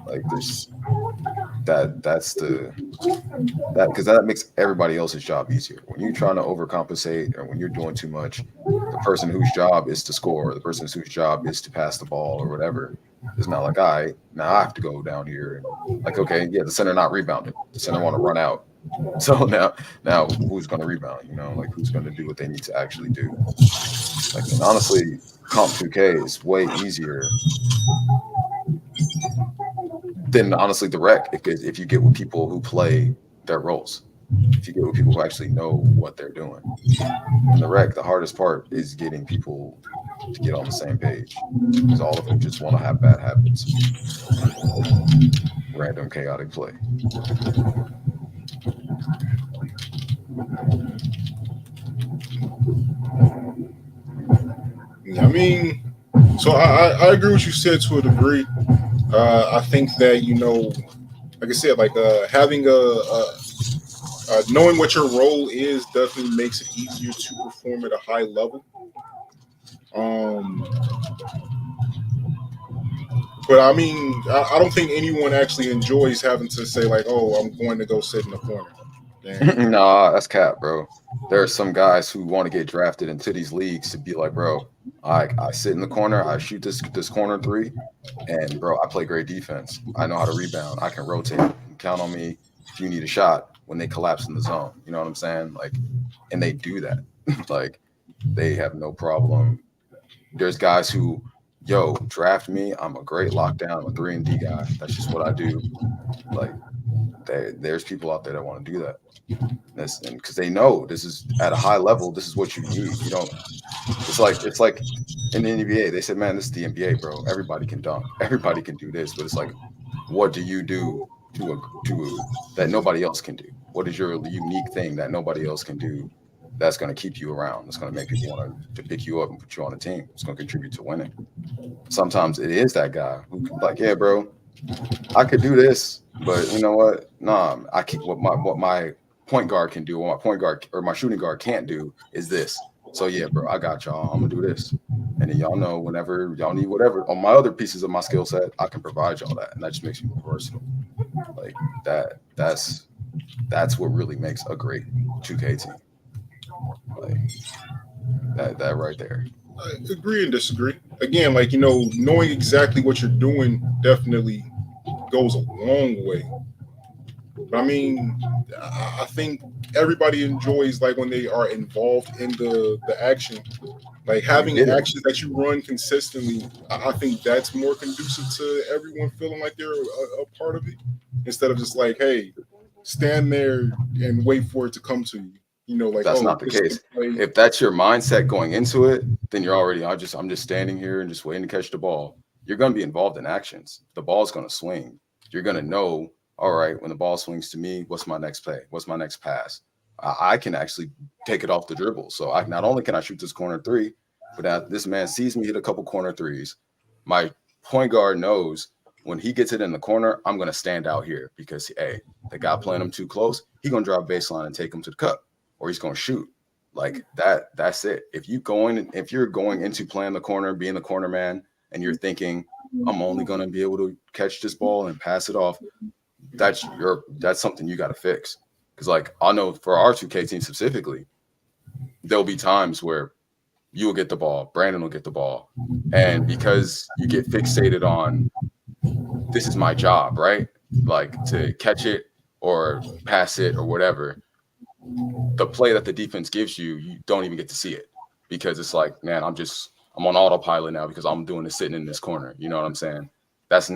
Like this, that's the that because that makes everybody else's job easier. When you're trying to overcompensate or when you're doing too much, the person whose job is to score, the person whose job is to pass the ball or whatever, is not like, all right, now I have to go down here and like, okay, yeah, the center not rebounding. The center want to run out. So now who's going to rebound? Like who's going to do what they need to actually do? Like, and honestly, Comp 2K is way easier than honestly the rec if you get with people who play their roles. If you get with people who actually know what they're doing. In the rec, the hardest part is getting people to get on the same page, because all of them just want to have bad habits. Random chaotic play. I mean, so I agree with you said to a degree. I think that like I said, like having knowing what your role is definitely makes it easier to perform at a high level. Um, but I mean, I don't think anyone actually enjoys having to say like, "Oh, I'm going to go sit in the corner." Nah, that's cap, bro. There are some guys who want to get drafted into these leagues to be like, bro, I sit in the corner, I shoot this corner three, and bro, I play great defense. I know how to rebound. I can rotate. Count on me if you need a shot when they collapse in the zone. You know what I'm saying? Like, and they do that. Like, they have no problem. There's guys who, draft me. I'm a great lockdown. I'm a 3-and-D guy. That's just what I do. Like, there's people out there that want to do that. And because they know this is at a high level, this is what you need. You don't. It's like in the NBA. They said, man, this is the NBA, bro. Everybody can dunk. Everybody can do this. But it's like, what do you do to that nobody else can do? What is your unique thing that nobody else can do that's going to keep you around? That's going to make people want to pick you up and put you on a team. It's going to contribute to winning. Sometimes it is that guy who can be like, yeah, bro, I could do this, but you know what? Nah, I can't. What my point guard can do, what my point guard or my shooting guard can't do is this. So yeah, bro, I got y'all. I'm gonna do this. And then y'all know whenever y'all need whatever on my other pieces of my skill set, I can provide y'all that. And that just makes me more versatile. Like that's what really makes a great 2K team. Like that right there. I agree and disagree. Again, like, you know, knowing exactly what you're doing definitely goes a long way. But I mean, I think everybody enjoys like when they are involved in the action. Like having actions that you run consistently, I think that's more conducive to everyone feeling like they're a part of it, instead of just like, hey, stand there and wait for it to come to you. You know, like that's not the case. If that's your mindset going into it, then you're already. I'm just standing here and just waiting to catch the ball. You're going to be involved in actions. The ball's going to swing. You're going to know. All right, when the ball swings to me, what's my next play? What's my next pass? I can actually take it off the dribble. So I not only can I shoot this corner three, but now this man sees me hit a couple corner threes. My point guard knows when he gets it in the corner, I'm going to stand out here because, hey, the guy playing him too close, he's going to drive baseline and take him to the cup, or he's going to shoot. Like that. That's it. If you're going into playing the corner, being the corner man, and you're thinking, I'm only going to be able to catch this ball and pass it off, that's something you got to fix. Because like I know for our 2K team specifically, there'll be times where you will get the ball, Brandon will get the ball, and because you get fixated on this is my job, right? Like to catch it or pass it or whatever, the play that the defense gives you, you don't even get to see it because it's like, man, I'm on autopilot now because I'm doing this sitting in this corner. You know what I'm saying? That's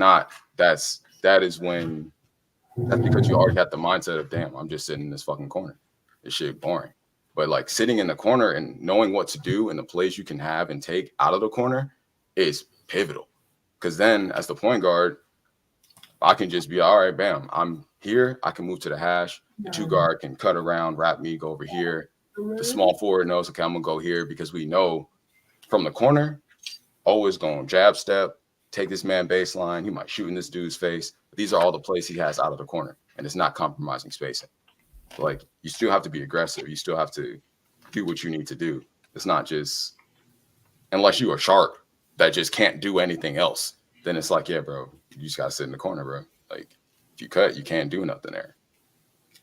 because you already got the mindset of, damn, I'm just sitting in this fucking corner. This shit boring. But like sitting in the corner and knowing what to do and the plays you can have and take out of the corner is pivotal. Because then as the point guard, I can just be, all right, bam, I'm here. I can move to the hash. The two guard can cut around, wrap me, go over here. The small forward knows, okay, I'm going to go here because we know from the corner, always going jab step, take this man baseline. He might shoot in this dude's face. These are all the plays he has out of the corner, and it's not compromising spacing. Like, you still have to be aggressive. You still have to do what you need to do. It's not just, unless you are sharp, that just can't do anything else. Then it's like, yeah, bro, you just got to sit in the corner, bro. Like, if you cut, you can't do nothing there.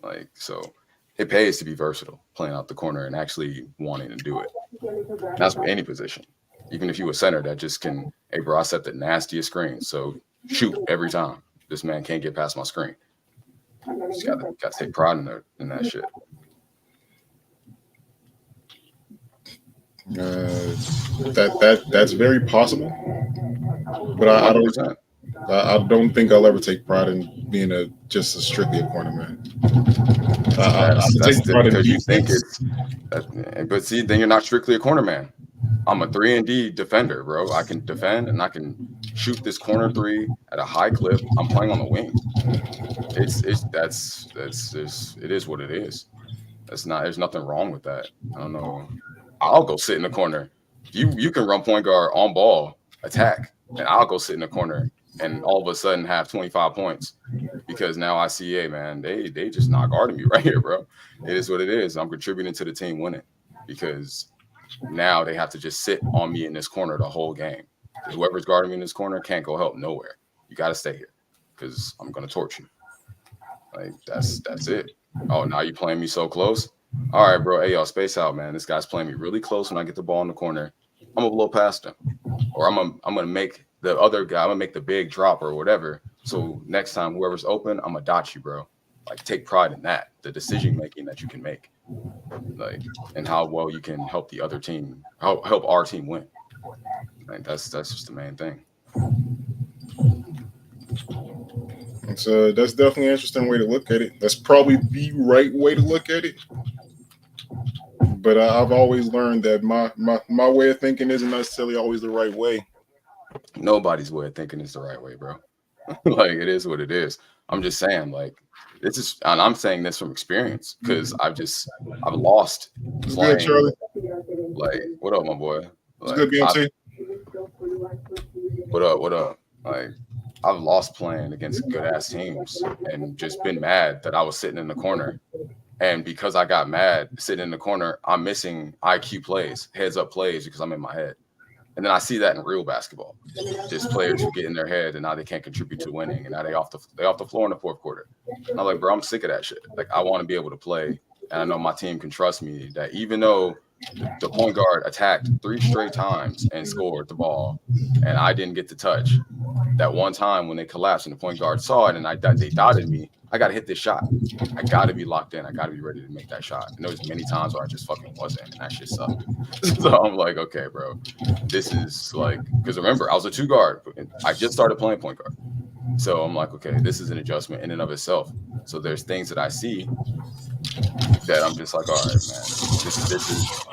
Like, so it pays to be versatile, playing out the corner and actually wanting to do it. That's for any position. Even if you a center that just can, hey, bro, I set the nastiest screen, so shoot every time. This man can't get past my screen. Just got to take pride in that shit. That's very possible, but I don't think I'll ever take pride in being just strictly a corner man. That's because you think it's. But see, then you're not strictly a corner man. I'm a 3-and-D defender, bro. I can defend and I can shoot this corner three at a high clip. I'm playing on the wing. It is what it is. There's nothing wrong with that. I don't know. I'll go sit in the corner. You can run point guard on ball, attack, and I'll go sit in the corner and all of a sudden have 25 points because now I see, hey man, they just not guarding me right here, bro. It is what it is. I'm contributing to the team winning because now they have to just sit on me in this corner the whole game. Whoever's guarding me in this corner can't go help nowhere. You got to stay here because I'm going to torch you. Like, that's it. Oh, now you playing me so close? All right, bro. Hey, y'all, space out, man. This guy's playing me really close when I get the ball in the corner. I'm going to blow past him. Or I'm going to make the other guy, I'm going to make the big drop or whatever. So next time, whoever's open, I'm going to dot you, bro. Like, take pride in that, the decision-making that you can make. Like, and how well you can help the other team, help our team win. Like, that's just the main thing. That's definitely an interesting way to look at it. That's probably the right way to look at it. But I've always learned that my way of thinking isn't necessarily always the right way. Nobody's way of thinking is the right way, bro. Like, it is what it is. I'm just saying, like, this is, and I'm saying this from experience because I've lost It's good, playing. Charlie. Like, what up, my boy? It's Like, good, BMT. what up? What up? Like, I've lost playing against good ass teams and just been mad that I was sitting in the corner. And because I got mad sitting in the corner, I'm missing IQ plays, heads up plays because I'm in my head. And then I see that in real basketball, just players who get in their head and now they can't contribute to winning, and now they off the floor in the fourth quarter. And I'm like, bro, I'm sick of that shit. Like, I want to be able to play, and I know my team can trust me. That even though the point guard attacked 3 straight times and scored the ball, and I didn't get to touch, that one time when they collapsed and the point guard saw it and they dotted me, I got to hit this shot. I got to be locked in. I got to be ready to make that shot. And there was many times where I just fucking wasn't, and that shit sucked. So I'm like, okay, bro, this is like, because remember, I was a 2 guard. I just started playing point guard. So I'm like, okay, this is an adjustment in and of itself. So there's things that I see that I'm just like, all right, man, this is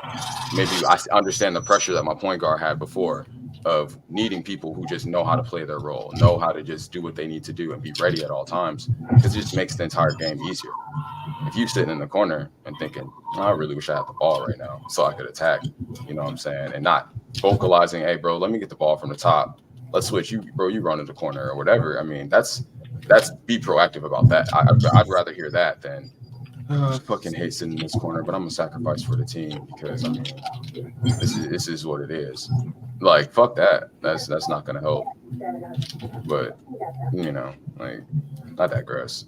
maybe I understand the pressure that my point guard had before of needing people who just know how to play their role, know how to just do what they need to do and be ready at all times, because it just makes the entire game easier. If you sitting in the corner and thinking, I really wish I had the ball right now so I could attack, you know what I'm saying, and not vocalizing, hey, bro, let me get the ball from the top. Let's switch. You, bro, you run in the corner or whatever. I mean, that's be proactive about that. I'd rather hear that than I fucking hate sitting in this corner, but I'm gonna sacrifice for the team because I mean, this is what it is. Like, fuck that. That's not gonna help. But you know, like, I digress.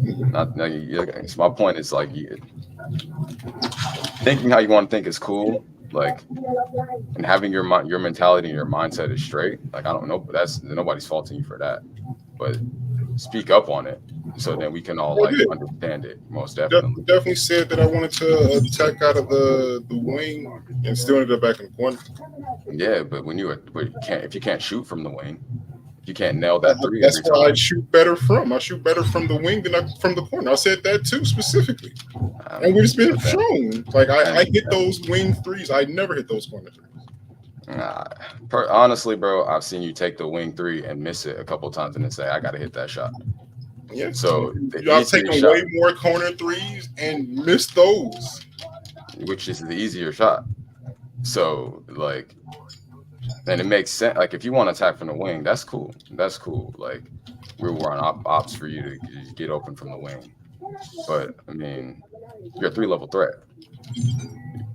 Not my point is like, thinking how you want to think is cool, like, and having your mentality and your mindset is straight. Like, I don't know, but that's nobody's faulting you for that. But speak up on it so then we can all like understand it. Most definitely. Definitely said that I wanted to attack out of the wing and still ended up back in the corner. Yeah, but if you can't shoot from the wing, you can't nail that three. That's where I shoot better from. I shoot better from the wing than from the corner. I said that too specifically. And we've been shown. Like, I hit those wing threes. I never hit those corner threes. Honestly, bro, I've seen you take the wing 3 and miss it a couple of times and then say, I got to hit that shot. Yeah. So I've taken way more corner threes and missed those, which is the easier shot. So, like, and it makes sense. Like, if you want to attack from the wing, that's cool. That's cool. Like, we'll run ops for you to get open from the wing. But, I mean, you're a 3-level threat.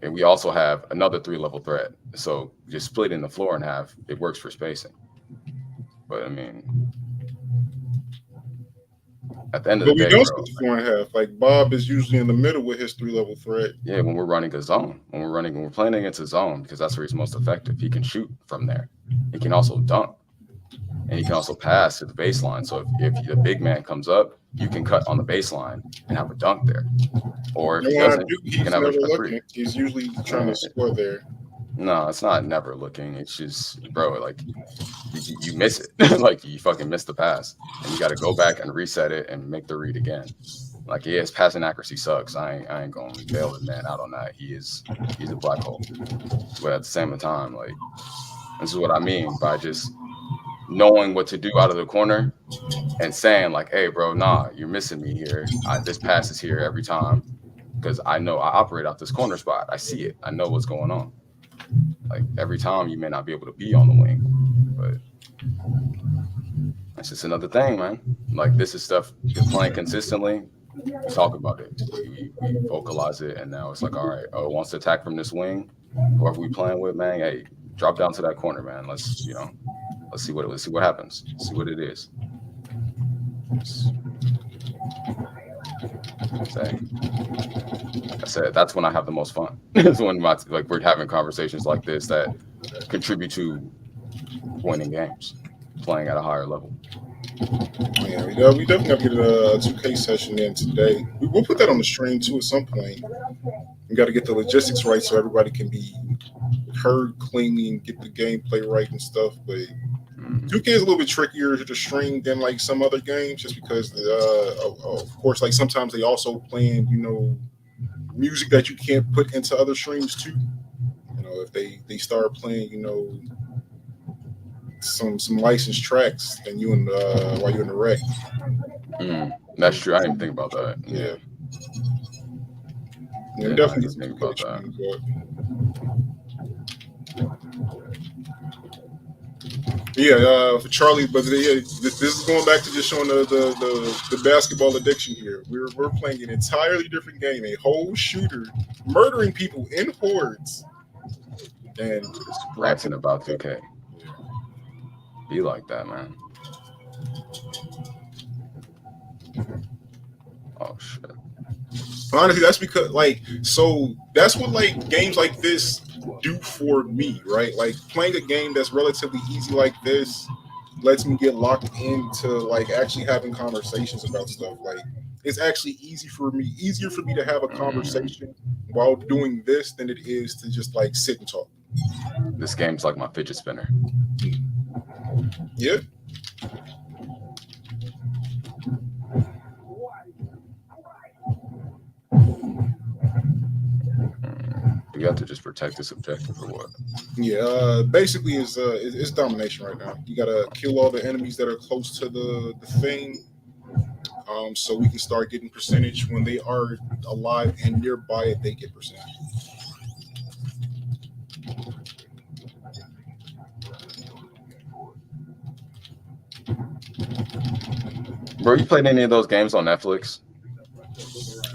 And we also have another 3-level threat. So just splitting the floor in half, it works for spacing. But, I mean, at the end of the day, we don't split the floor in half. Like, Bob is usually in the middle with his 3-level threat. Yeah, when we're running a zone, when we're playing against a zone, because that's where he's most effective. He can shoot from there. He can also dunk, and he can also pass to the baseline. So if the big man comes up, you can cut on the baseline and have a dunk there. Or if he doesn't, you can have a free. He's usually trying to score there. No, it's not never looking. It's just, bro, like, you miss it. Like, you fucking miss the pass. And you got to go back and reset it and make the read again. Like, yeah, his passing accuracy sucks. I ain't going to bail the man out on that. He's a black hole. But at the same time, like, this is what I mean by just knowing what to do out of the corner and saying, like, hey, bro, nah, you're missing me here. This pass is here every time because I know I operate out this corner spot. I see it. I know what's going on. Like, every time you may not be able to be on the wing, but that's just another thing, man. Like, this is stuff you're playing consistently. We talk about it. We vocalize it, and now it's like, all right, wants to attack from this wing. Whoever we playing with, man, hey, drop down to that corner, man. Let's see what happens. See what it is. I said that's when I have the most fun. It's when we're having conversations like this that contribute to winning games, playing at a higher level. Yeah, we definitely have to get a 2K session in today. We'll put that on the stream too at some point. We got to get the logistics right so everybody can be heard cleanly and get the gameplay right and stuff. But 2K is a little bit trickier to stream than like some other games, just because of course, like sometimes they also playing, music that you can't put into other streams too. If they start playing, some licensed tracks than you in while you're in the wreck. That's true. I didn't think about that. Yeah. Yeah, Definitely think about that. Yeah, for Charlie, but this is going back to just showing the basketball addiction here. We're playing an entirely different game, a whole shooter, murdering people in hordes, and just ranting about 2K. Be like that, man. Oh shit. Honestly, that's because that's what games like this do for me, right? Like playing a game that's relatively easy like this lets me get locked into actually having conversations about stuff. Like it's actually easier for me to have a conversation while doing this than it is to just sit and talk. This game's like my fidget spinner. Yeah. You have to just protect this objective or what? Yeah, basically it's domination right now. You gotta kill all the enemies that are close to the thing, so we can start getting percentage when they are alive and nearby it. They get percentage. Bro, you played any of those games on Netflix?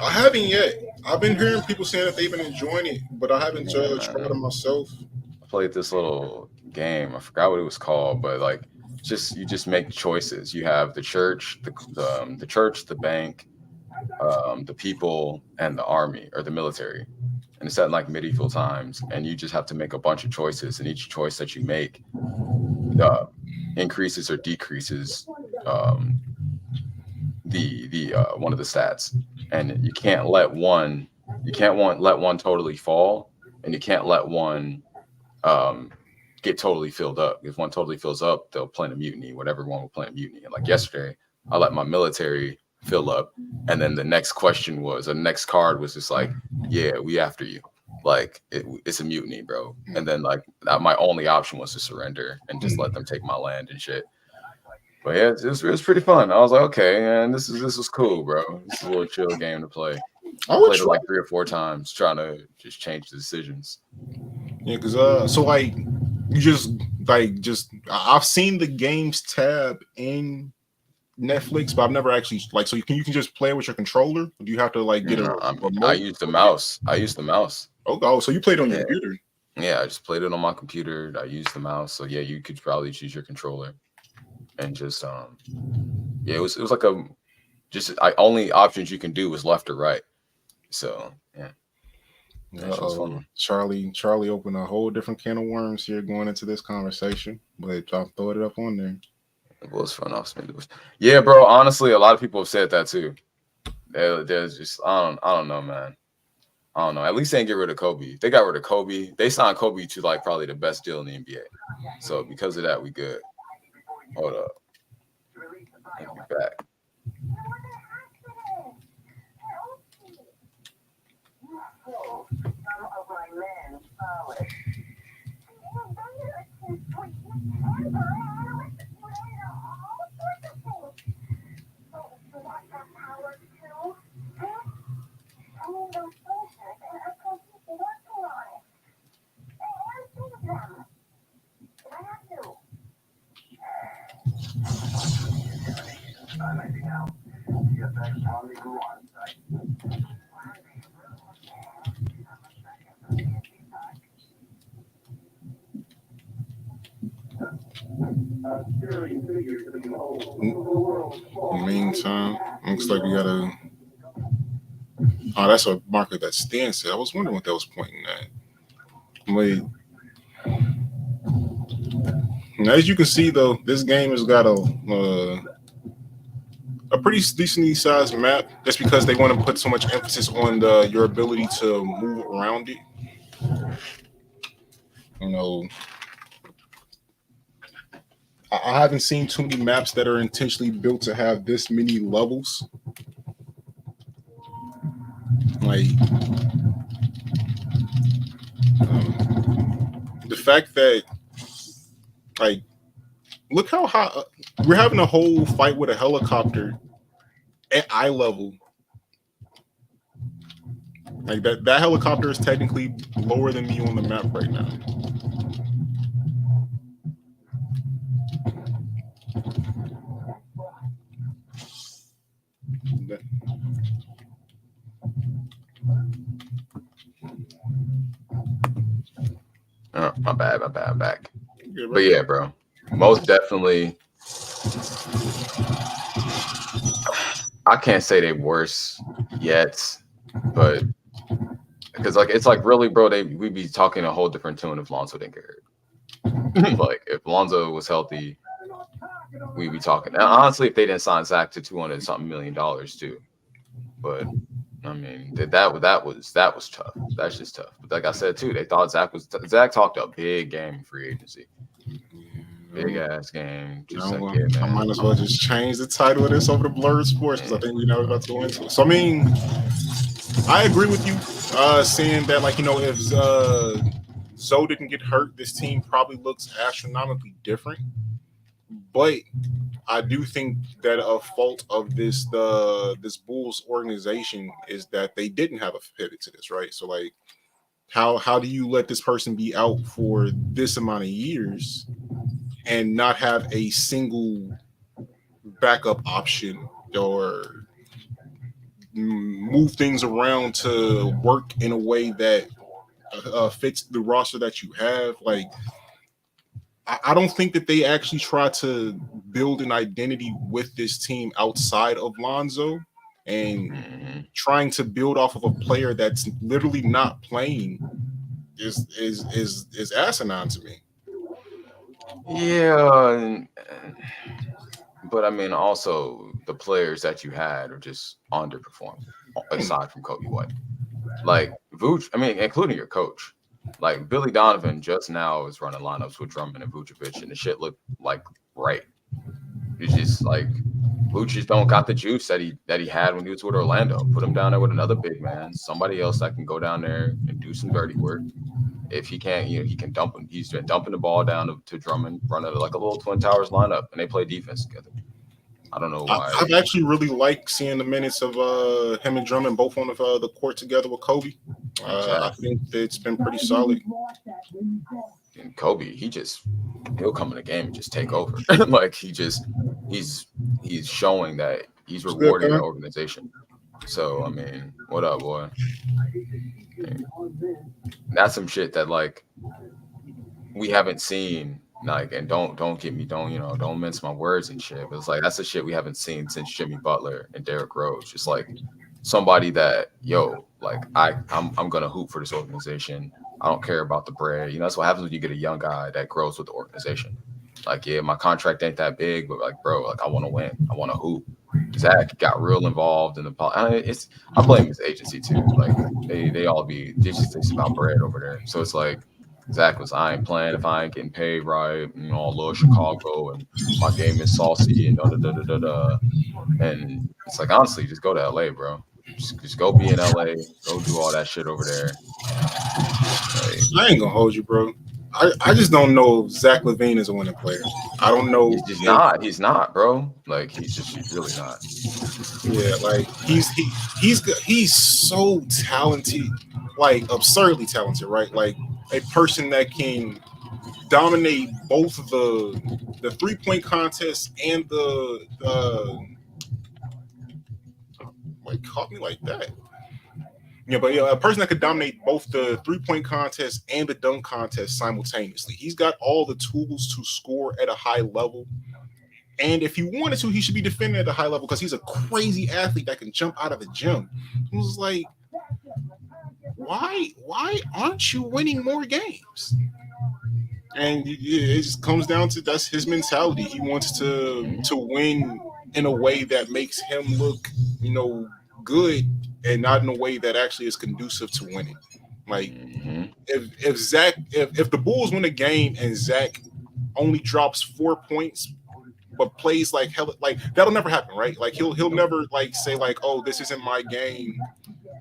I haven't yet. I've been hearing people saying that they've been enjoying it, but I haven't tried it myself. I played this little game. I forgot what it was called, but you just make choices. You have the church, the bank, the people, and the army or the military, and it's at medieval times. And you just have to make a bunch of choices, and each choice that you make increases or decreases the one of the stats. And you can't let one totally fall, and you can't let one get totally filled up. If one totally fills up, they'll plan a mutiny. Whatever one will plan a mutiny. And yesterday, I let my military fill up, and then the next next card was just yeah, we after you. It's a mutiny, bro. And then my only option was to surrender and just let them take my land and shit. But yeah, it was pretty fun. I was like, okay, man, this was cool, bro. This is a little chill game to play. I played it 3 or 4 times, trying to just change the decisions. Yeah, because you just I've seen the games tab in Netflix, but I've never actually so you can just play it with your controller. Or do you have to get I use the mouse. Oh, so you played on your computer? Yeah, I just played it on my computer. I used the mouse. So yeah, you could probably choose your controller. And just it was only options you can do was left or right. So yeah. Charlie opened a whole different can of worms here going into this conversation, but I'll throw it up on there. It was fun. Yeah, bro. Honestly, a lot of people have said that too. There's just I don't know, man. I don't know. At least they didn't get rid of Kobe. If they got rid of Kobe, they signed Kobe to probably the best deal in the NBA. So because of that, we good. Hold up. I'll be back. Meantime, looks like we got a. Oh, that's a marker that Stan said. I was wondering what that was pointing at. Wait. Now, as you can see, though, this game has got a pretty decently sized map. That's because they want to put so much emphasis on your ability to move around it. I haven't seen too many maps that are intentionally built to have this many levels. The fact that Look how high we're having a whole fight with a helicopter at eye level. Like that helicopter is technically lower than me on the map right now. Oh, my bad, I'm back. Yeah, but yeah, bro, most definitely. I can't say they worse yet, but because like it's like really, bro, we'd be talking a whole different tune if Lonzo didn't get hurt. Like if Lonzo was healthy, we'd be talking. Now, honestly, if they didn't sign Zach to $200-something million too, but I mean that was tough. That's just tough. But like I said too, they thought Zach talked a big game in free agency. Big ass game. Just I might as well just change the title of this over to Blerd Sports because I think we know about to go into it. So I mean, I agree with you, saying that like if Zoe didn't get hurt, this team probably looks astronomically different. But I do think that a fault of this Bulls organization is that they didn't have a pivot to this, right? So like, how do you let this person be out for this amount of years and not have a single backup option or move things around to work in a way that fits the roster that you have? Like, I don't think that they actually try to build an identity with this team outside of Lonzo, and trying to build off of a player that's literally not playing is asinine to me. Yeah, but I mean, also the players that you had are just underperforming. Aside from Kobe White, like Vooch, I mean, including your coach, like Billy Donovan just now is running lineups with Drummond and Vucevic, and the shit looked like right. It's just like Vooch just don't got the juice that he had when he was with Orlando. Put him down there with another big man, somebody else that can go down there and do some dirty work. If he can't, he can dump him. He's been dumping the ball down to Drummond, running like a little Twin Towers lineup, and they play defense together. I don't know why. I've actually really liked seeing the minutes of him and Drummond both on the court together with Kobe. I think it's been pretty solid. And Kobe, he'll come in the game and just take over. Like he's showing that he's rewarding the organization. So I mean, what up, boy? That's some shit that like we haven't seen. Like, and don't get me, don't mince my words and shit. But it's like that's the shit we haven't seen since Jimmy Butler and Derrick Rose. Just like somebody that, like I'm gonna hoop for this organization. I don't care about the bread. That's what happens when you get a young guy that grows with the organization. Like, yeah, my contract ain't that big, but like, bro, like I want to win. I want to hoop. Zach got real involved in the. I blame his agency too. Like they all it's about bread over there. So it's like Zach was, I ain't playing if I ain't getting paid right. All little Chicago and my game is saucy and And it's like, honestly, just go to LA, bro. Just go be in LA. Go do all that shit over there. Like, I ain't gonna hold you, bro. I just don't know if Zach LaVine is a winning player. I don't know. He's not. He's not, bro. Like he's really not. Yeah, like he's so talented, like absurdly talented, right? Like a person that can dominate both the 3-point contest and the like caught me like that. Yeah, but a person that could dominate both the 3-point contest and the dunk contest simultaneously. He's got all the tools to score at a high level. And if he wanted to, he should be defending at a high level because he's a crazy athlete that can jump out of a gym. It was like, why aren't you winning more games? And it just comes down to that's his mentality. He wants to win in a way that makes him look, good, and not in a way that actually is conducive to winning. Like if the Bulls win a game and Zach only drops 4 points but plays like hell, like that'll never happen, right? Like he'll never like say like, oh, this isn't my game.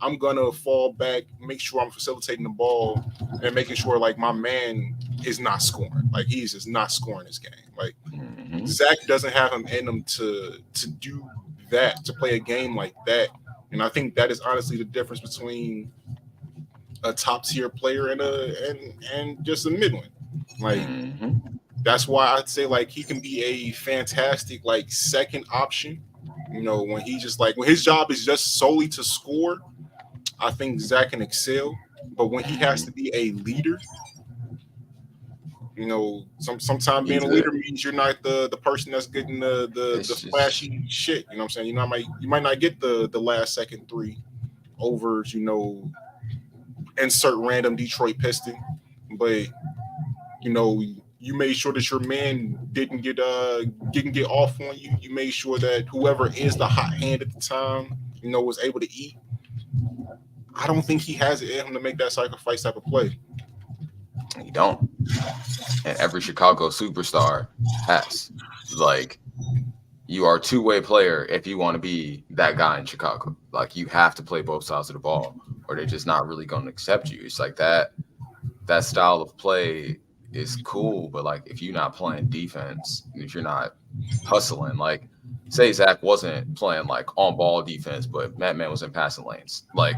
I'm gonna fall back, make sure I'm facilitating the ball and making sure like my man is not scoring. Like he's just not scoring this game. Like Zach doesn't have him in him to do that, to play a game like that. And I think that is honestly the difference between a top tier player and just a mid one. Like that's why I'd say like he can be a fantastic like second option. You know, when he just like when his job is just solely to score, I think Zach can excel. But when he has to be a leader, you know, sometimes being a leader means you're not the person that's getting the flashy shit. You know what I'm saying? You might not get the last second three over, you know, insert random Detroit Piston, but you know, you made sure that your man didn't get off on you. You made sure that whoever is the hot hand at the time, you know, was able to eat. I don't think he has it in him to make that sacrifice type of play. You don't. And every Chicago superstar has. Like, you are a two-way player if you want to be that guy in Chicago. Like, you have to play both sides of the ball, or they're just not really going to accept you. It's like that style of play is cool, but like if you're not playing defense, if you're not hustling, like say Zach wasn't playing like on ball defense, but Madman was in passing lanes, like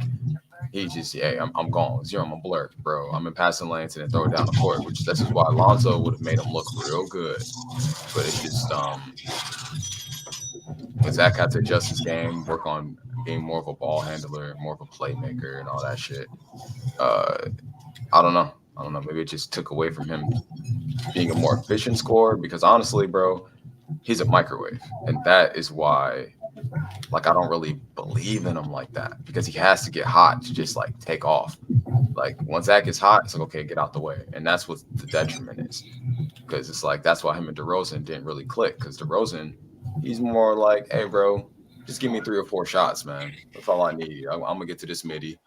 he just, hey, I'm gone. Zero, I'm a blur, bro. I'm in passing lanes and then throw it down the court, which this is why Alonzo would have made him look real good. But it's just Zach had to adjust his game, work on being more of a ball handler, more of a playmaker, and all that shit. I don't know. Maybe it just took away from him being a more efficient scorer because honestly, bro, he's a microwave. And that is why, like, I don't really believe in him like that because he has to get hot to just, like, take off. Like, once Zach gets hot, it's like, okay, get out the way. And that's what the detriment is because it's like that's why him and DeRozan didn't really click because DeRozan, he's more like, hey, bro, just give me 3 or 4 shots, man. That's all I need. I'm going to get to this midi.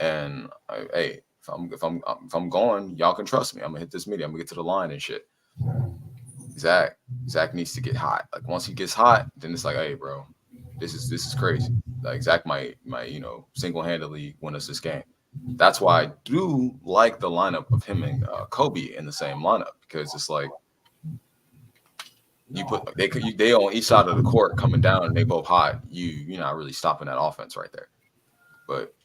And, hey, if I'm going, y'all can trust me. I'm gonna hit this midi. I'm gonna get to the line and shit. Zach needs to get hot. Like once he gets hot, then it's like, hey, bro, this is crazy. Like Zach might you know single-handedly win us this game. That's why I do like the lineup of him and Kobe in the same lineup because it's like you put they on each side of the court coming down and they both hot. You're not really stopping that offense right there. But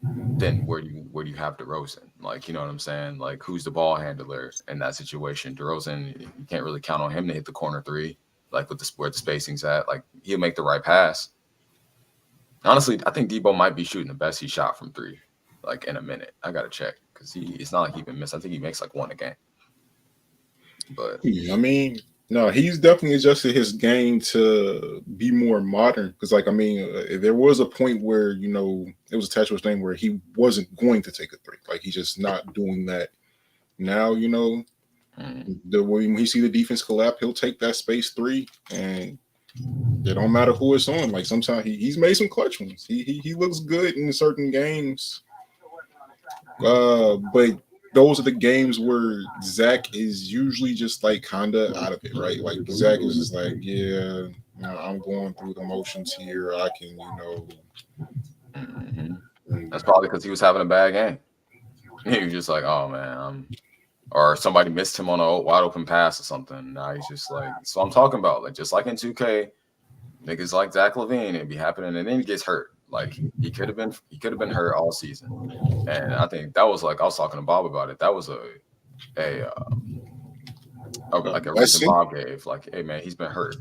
then where do you have DeRozan? Like, you know what I'm saying? Like, who's the ball handler in that situation? DeRozan, you can't really count on him to hit the corner three, like with where the spacing's at. Like, he'll make the right pass. Honestly, I think Debo might be shooting the best he shot from 3, like in a minute. I gotta check because it's not like he's been missed. I think he makes like 1 a game. But I mean, no, he's definitely adjusted his game to be more modern. Because, like, I mean, there was a point where, you know, it was attached to his name where he wasn't going to take a 3. Like, he's just not doing that. Now, you know, when he see the defense collapse, he'll take that space 3, and it don't matter who it's on. Like, sometimes he's made some clutch ones. He looks good in certain games. But those are the games where Zach is usually just like kind of out of it, right? Like Zach is just like, yeah, you know, I'm going through the motions here. I can, you know. That's probably because he was having a bad game. He was just like, oh man, or somebody missed him on a wide open pass or something. Now he's just like, so I'm talking about, like, just like in 2K, niggas like Zach LaVine, it'd be happening, and then he gets hurt. Like he could have been hurt all season, and I think that was like I was talking to Bob about it. That was like a reason Bob gave. Like, hey man, he's been hurt,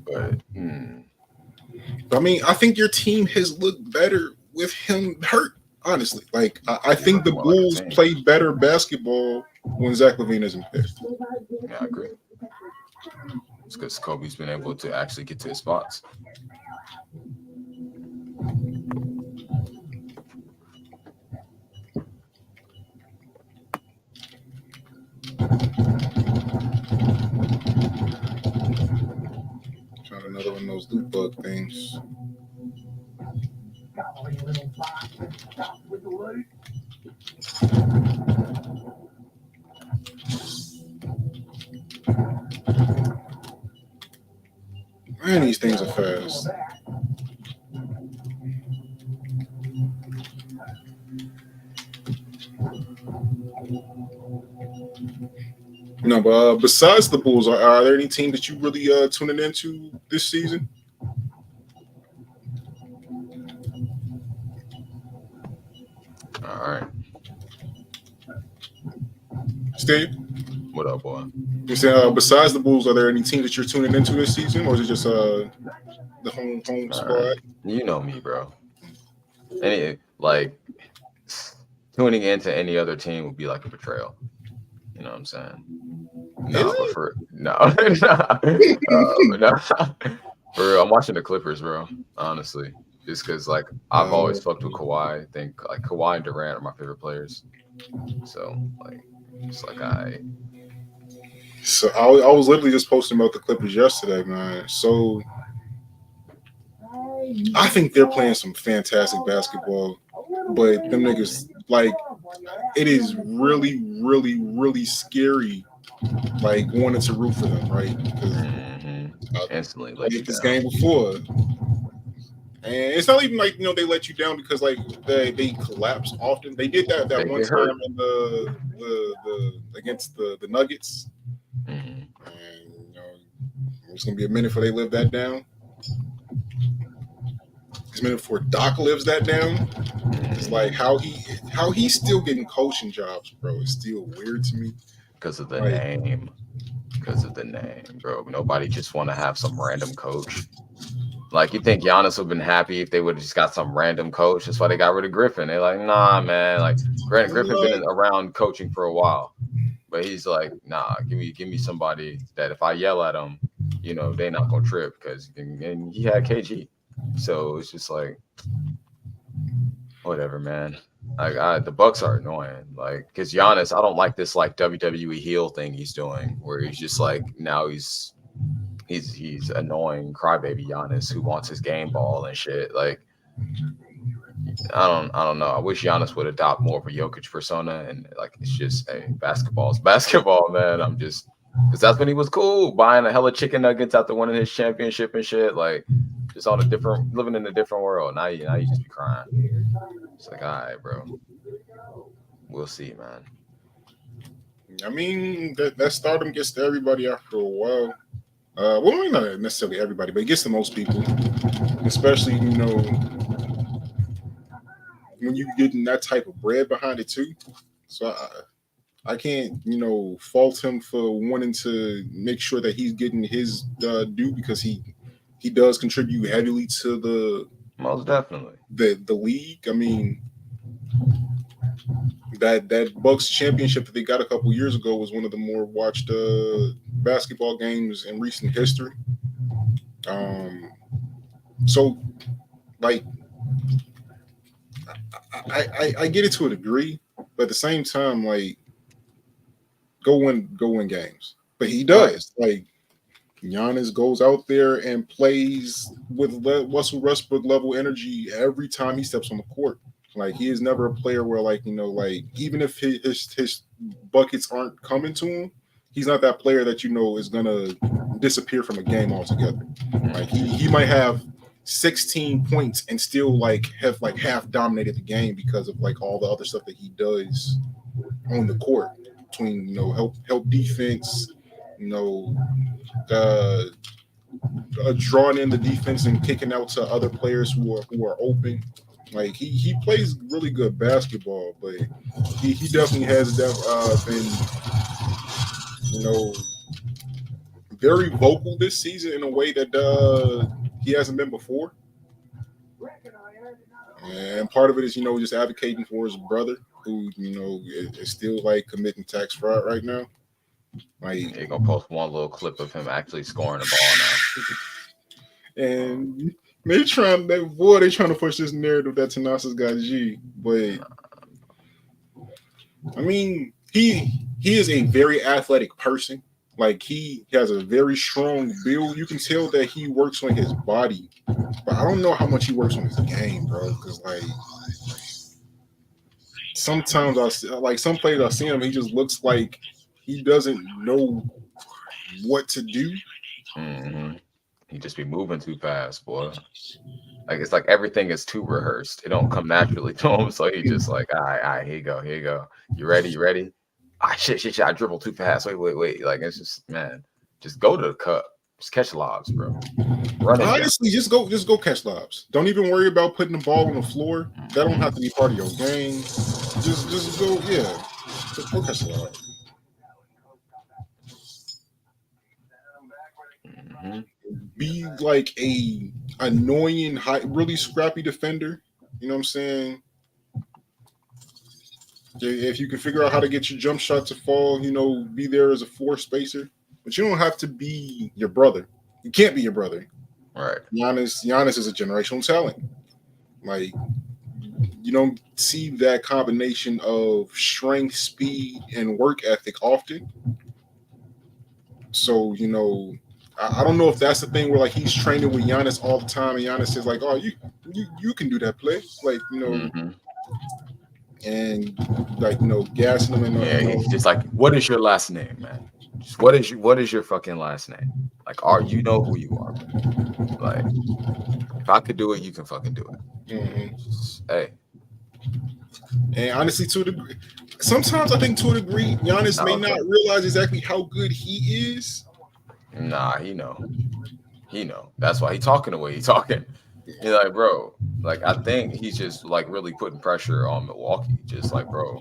but I mean, I think your team has looked better with him hurt. Honestly, like I think the Bulls play better basketball when Zach LaVine isn't there. Yeah, I agree. It's because Kobe's been able to actually get to his spots. Trying another one of those loot bug things. Man, these things are fast. No, but besides the Bulls, are there any team that you really tuning into this season? All right. Steve? What up, boy? You say besides the Bulls, are there any teams that you're tuning into this season, or is it just the home squad? You know me, bro. Any like tuning into any other team would be like a betrayal. You know what I'm saying? No, but for no, no. For real, I'm watching the Clippers, bro. Honestly, just because like I've always fucked with Kawhi. I think like Kawhi and Durant are my favorite players. So like, it's like So I was literally just posting about the Clippers yesterday, man. So I think they're playing some fantastic basketball, but them niggas like it is really, really, really scary. Like wanting to root for them, right? Because instantly I let you did this down. game before, and it's not even like they let you down because like they collapse often. They did that They one get hurt. time in the against the Nuggets, and it's gonna be a minute before they live that down. It's a minute before Doc lives that down. It's like how he's still getting coaching jobs, bro. It's still weird to me because of the name. Because of the name, bro. Nobody just want to have some random coach. Like, you think Giannis would have been happy if they would have just got some random coach? That's why they got rid of Griffin. They're like, nah, man. Like, Griffin been around coaching for a while, but he's like, nah, give me somebody that if I yell at him, they're not gonna trip because and he had KG. So it's just like, whatever, man. Like the Bucks are annoying, like because Giannis, I don't like this like WWE heel thing he's doing, where he's just like now he's annoying crybaby Giannis who wants his game ball and shit. Like I don't know. I wish Giannis would adopt more of a Jokic persona and like it's just basketball's basketball, man. I'm just because that's when he was cool, buying a hella chicken nuggets after winning his championship and shit. Like just on living in a different world. Now you just be crying. It's like, all right, bro. We'll see, man. I mean, that stardom gets to everybody after a while. Well, not necessarily everybody, but it gets to most people, especially when you getting that type of bread behind it too. So I can't fault him for wanting to make sure that he's getting his due because he does contribute heavily to the most definitely the league. I mean, that Bucks championship that they got a couple years ago was one of the more watched basketball games in recent history. So like I get it to a degree, but at the same time, like go win games. But he does. Like Giannis goes out there and plays with Russell Westbrook level energy every time he steps on the court. Like he is never a player where like even if his buckets aren't coming to him, he's not that player that is gonna disappear from a game altogether. Like he might have 16 points and still have half dominated the game because of like all the other stuff that he does on the court between help defense, drawing in the defense and kicking out to other players who are open. Like he plays really good basketball, but he definitely has been very vocal this season in a way that he hasn't been before. And part of it is just advocating for his brother who is still like committing tax fraud right now. Like you're gonna post one little clip of him actually scoring the ball now. And they trying to push this narrative that Tanasis got G, but I mean he is a very athletic person. Like he has a very strong build. You can tell that he works on his body, but I don't know how much he works on his game, bro. Because like sometimes some players I see him, he just looks like he doesn't know what to do. Mm-hmm. He just be moving too fast, boy. Like it's like everything is too rehearsed. It don't come naturally to him. So he just like, all right, here you go. You ready? shit, I dribbled too fast. Wait. Like, it's just, man, just go to the cup. Just catch lobs, bro. Run it Honestly, just go catch lobs. Don't even worry about putting the ball on the floor. That don't have to be part of your game. Just go, yeah. Just go catch lobs. Be like a annoying, really scrappy defender. You know what I'm saying? If you can figure out how to get your jump shot to fall, be there as a four spacer. But you don't have to be your brother. You can't be your brother. Right. Giannis is a generational talent. Like, you don't see that combination of strength, speed, and work ethic often. So, I don't know if that's the thing where like he's training with Giannis all the time, and Giannis is like, "Oh, you can do that play," like and like gassing him. Yeah, he's just like, "What is your last name, man? Just what is your fucking last name? Like, you know who you are, man. Like, if I could do it, you can fucking do it. Just, hey." And honestly, to a degree, sometimes I think to a degree, Giannis may not realize exactly how good he is. Nah, he know. That's why he talking the way he talking. He's like, bro, like, I think he's just like really putting pressure on Milwaukee. Just like, bro,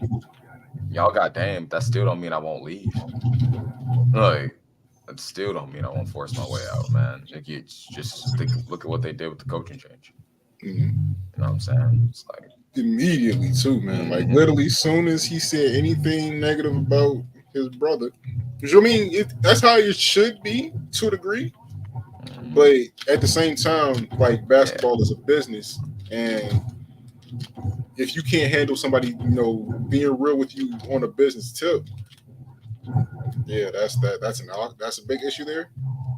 y'all got damn. That still don't mean I won't leave. Like, that still don't mean I won't force my way out, man. Like, you just look at what they did with the coaching change. You know what I'm saying? It's like immediately too, man. Like literally, soon as he said anything negative about his brother, which I mean, that's how it should be to a degree. But at the same time, like basketball is a business, and if you can't handle somebody, being real with you on a business tip, yeah, that's a big issue there.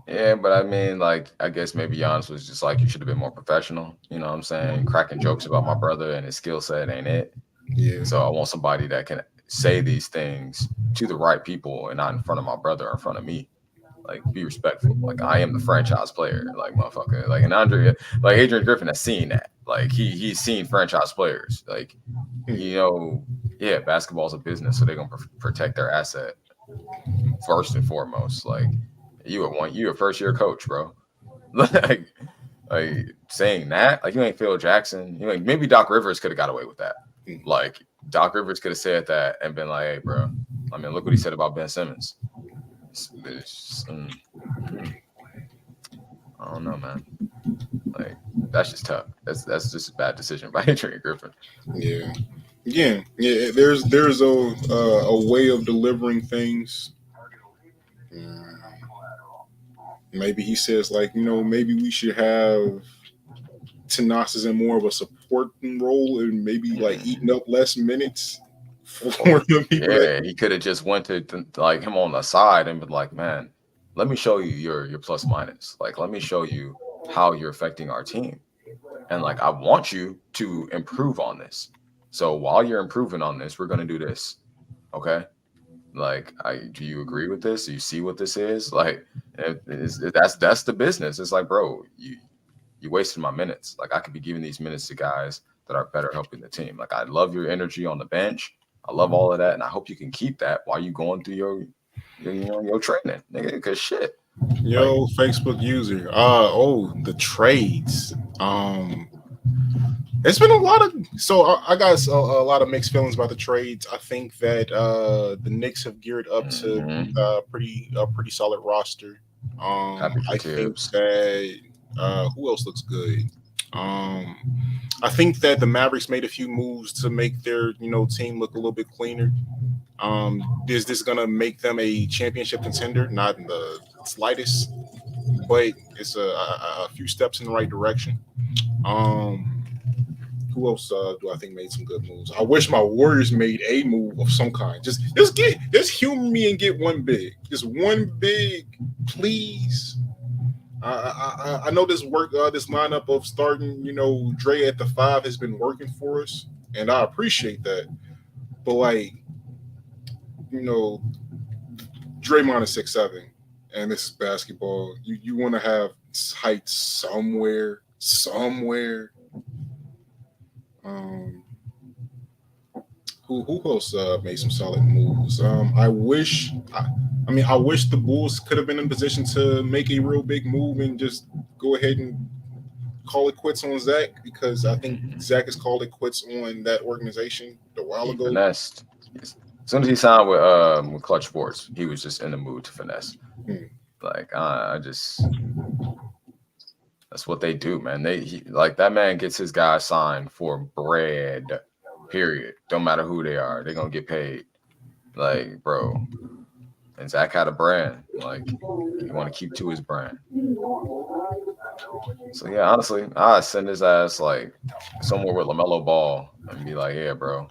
Yeah, but I mean, like, I guess maybe Giannis was just like, you should have been more professional. You know what I'm saying? Cracking jokes about my brother and his skill set ain't it. Yeah. So I want somebody that can say these things to the right people and not in front of my brother or in front of me. Like, be respectful. Like, I am the franchise player. Like, motherfucker. Like, and Adrian Griffin has seen that. Like, he's seen franchise players. Like, yeah, basketball's a business, so they're gonna protect their asset first and foremost. Like, you a first year coach, bro. like saying that, like, you ain't Phil Jackson. Maybe Doc Rivers could have got away with that. Like, Doc Rivers could have said that and been like, hey, bro, I mean, look what he said about Ben Simmons. I don't know, man. Like, that's just tough. That's just a bad decision by Adrian Griffin. Yeah. Again, yeah. There's a way of delivering things. Maybe he says like, maybe we should have Tanas in more of a supporting role and maybe like eating up less minutes for the people. Yeah, he could have just went to like him on the side and been like, man, let me show you your plus minus. Like, let me show you how you're affecting our team. And like, I want you to improve on this. So while you're improving on this, we're gonna do this. Okay. Like, do you agree with this? Do you see what this is? Like, that's the business. It's like, bro, you wasted my minutes. Like, I could be giving these minutes to guys that are better helping the team. Like, I love your energy on the bench. I love all of that, and I hope you can keep that while you going through your training, nigga. Because shit. Yo, Facebook user. The trades. It's been a lot of. So I got a lot of mixed feelings about the trades. I think that the Knicks have geared up to pretty solid roster. I think that who else looks good? I think that the Mavericks made a few moves to make their team look a little bit cleaner. Is this gonna make them a championship contender? Not in the slightest, but it's a few steps in the right direction. Who else do I think made some good moves? I wish my Warriors made a move of some kind. Just humor me and get one big. Just one big, please. I know this lineup of starting, Dre at the 5 has been working for us, and I appreciate that. But like, Draymond is 6'7", and this is basketball. You want to have height somewhere. Who else made some solid moves? I wish the Bulls could have been in position to make a real big move and just go ahead and call it quits on Zach, because I think Zach has called it quits on that organization a while He ago. finessed. As soon as he signed with Clutch Sports, he was just in the mood to finesse. Like I just, that's what they do, man. Like that man gets his guys signed for bread. Period. Don't matter who they are, they're gonna get paid. Like, bro. And Zach had a brand. Like, you want to keep to his brand. So yeah, honestly, I send his ass like somewhere with LaMelo Ball and be like, yeah, bro.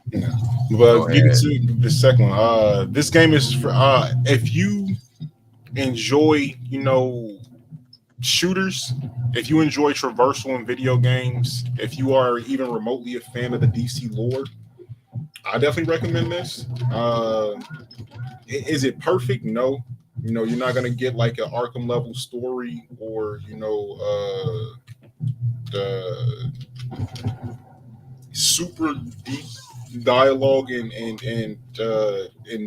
But getting to the second one, this game is for if you enjoy, shooters, if you enjoy traversal in video games, if you are even remotely a fan of the DC lore, I definitely recommend this. Is it perfect? No. You're not gonna get like an Arkham level story or the super deep dialogue and in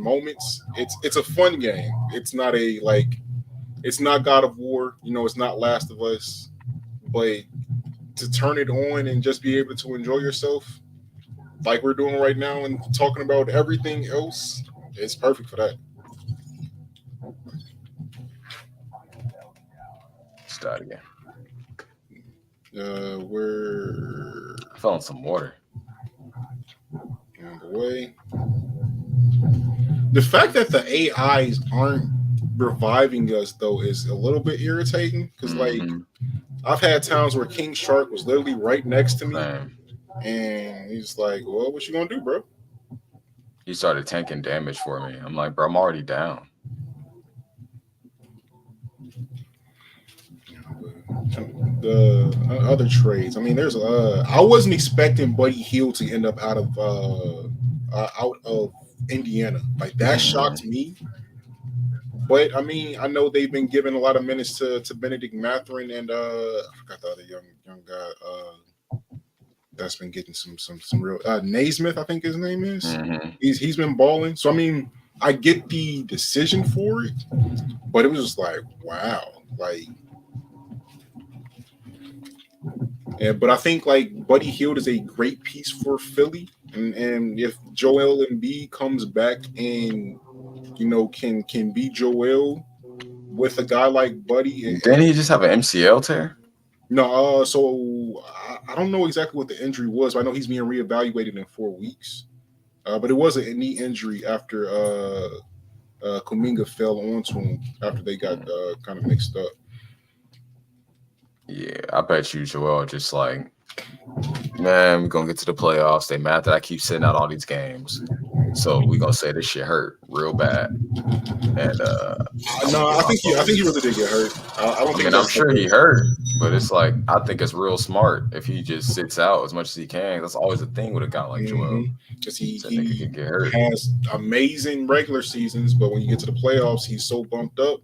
moments. It's a fun game. It's not it's not God of War. It's not Last of Us, but to turn it on and just be able to enjoy yourself like we're doing right now and talking about everything else, it's perfect for that. Start again. We're I fell in some water. On the way. The fact that the AIs aren't reviving us though is a little bit irritating, because like I've had times where King Shark was literally right next to me, and he's like, "Well, what you gonna do, bro?" He started tanking damage for me. I'm like, bro, I'm already down. The other trades. I mean, there's I wasn't expecting Buddy Hield to end up out of Indiana. Like that shocked me. But I mean, I know they've been giving a lot of minutes to Benedict Mathurin and I forgot the other young guy that's been getting some real Naismith, I think his name is. He's been balling. So I mean, I get the decision for it, but it was just like, wow, like. Yeah, but I think like Buddy Hield is a great piece for Philly, and if Joel Embiid comes back and can be Joel with a guy like Buddy, didn't he just have an MCL tear? No, so I don't know exactly what the injury was, but I know he's being reevaluated in 4 weeks. But it was a knee injury after Kuminga fell onto him after they got kind of mixed up. Yeah, I bet you Joel just like, man, we're gonna get to the playoffs. They mad that I keep sitting out all these games, so we're gonna say this shit hurt real bad. And no, I think he really did get hurt. I mean, I'm sure he hurt, but it's like I think it's real smart if he just sits out as much as he can. That's always a thing with a guy like Joel, because he can get hurt. Has amazing regular seasons, but when you get to the playoffs, he's so bumped up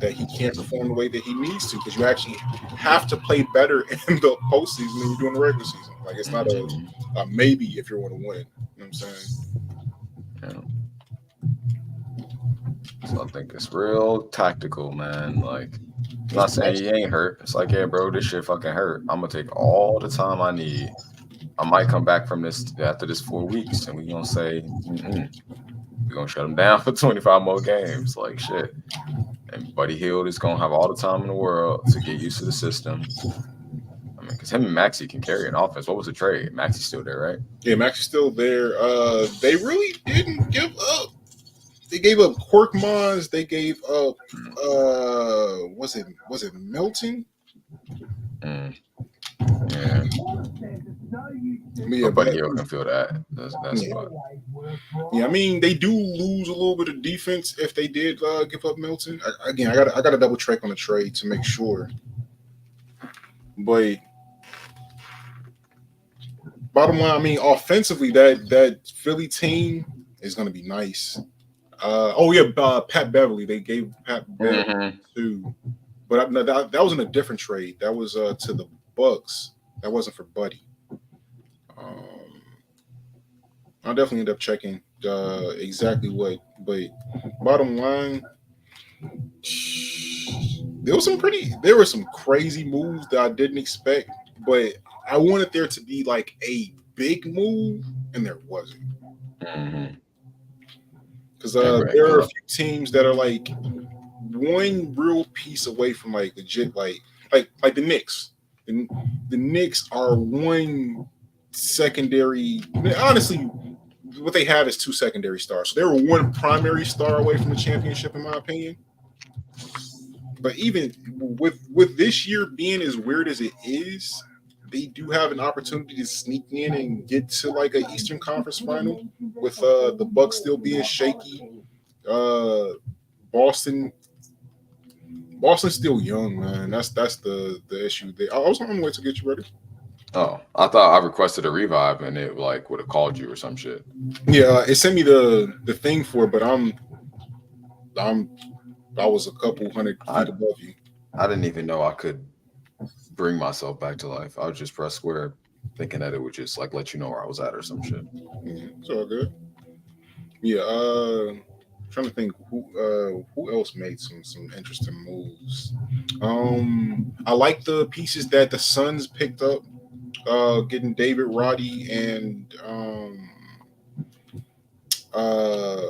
that he can't perform the way that he needs to, because you actually have to play better in the postseason than you do in the regular season. Like it's not a maybe if you want to win. You know what I'm saying? Yeah. So I think it's real tactical, man. Like, I'm not saying he ain't hurt. It's like, yeah, bro, this shit fucking hurt. I'm gonna take all the time I need. I might come back from this after this 4 weeks, and we're gonna say, we're gonna shut him down for 25 more games. Like shit. And Buddy Hield is gonna have all the time in the world to get used to the system. I mean, because him and Maxey can carry an offense. What was the trade? Maxey's still there, right? Yeah, Maxey's still there. They really didn't give up. They gave up Korkmaz. They gave up was it Melton? Yeah. But Buddy Hield can feel that. That's what. Yeah, I mean they do lose a little bit of defense if they did give up Milton. I got to double check on the trade to make sure. But bottom line, I mean, offensively, that Philly team is going to be nice. Pat Beverly. They gave Pat Beverly too, but that was in a different trade. That was to the Bucks. That wasn't for Buddy. I'll definitely end up checking exactly what. But bottom line, there were some crazy moves that I didn't expect, but I wanted there to be like a big move, and there wasn't. Mm-hmm. Because Right. there are a few teams that are like one real piece away from like legit, like the Knicks. The, the Knicks are one secondary. Honestly, what they have is two secondary stars. So they were one primary star away from the championship, in my opinion. But even with this year being as weird as it is, they do have an opportunity to sneak in and get to like an Eastern Conference final with the Bucks still being shaky. Uh, Boston, Boston's still young, man. That's the issue. I was on the way to get you ready. Oh, I thought I requested a revive and it like would have called you or some shit. Yeah, it sent me the thing for it, but I'm I was a couple hundred I feet above you. I didn't even know I could bring myself back to life. I would just press square, thinking that it would just like let you know where I was at or some shit. Yeah, it's all good. Yeah, trying to think who else made some interesting moves. I like the pieces that the Suns picked up, getting David Roddy and uh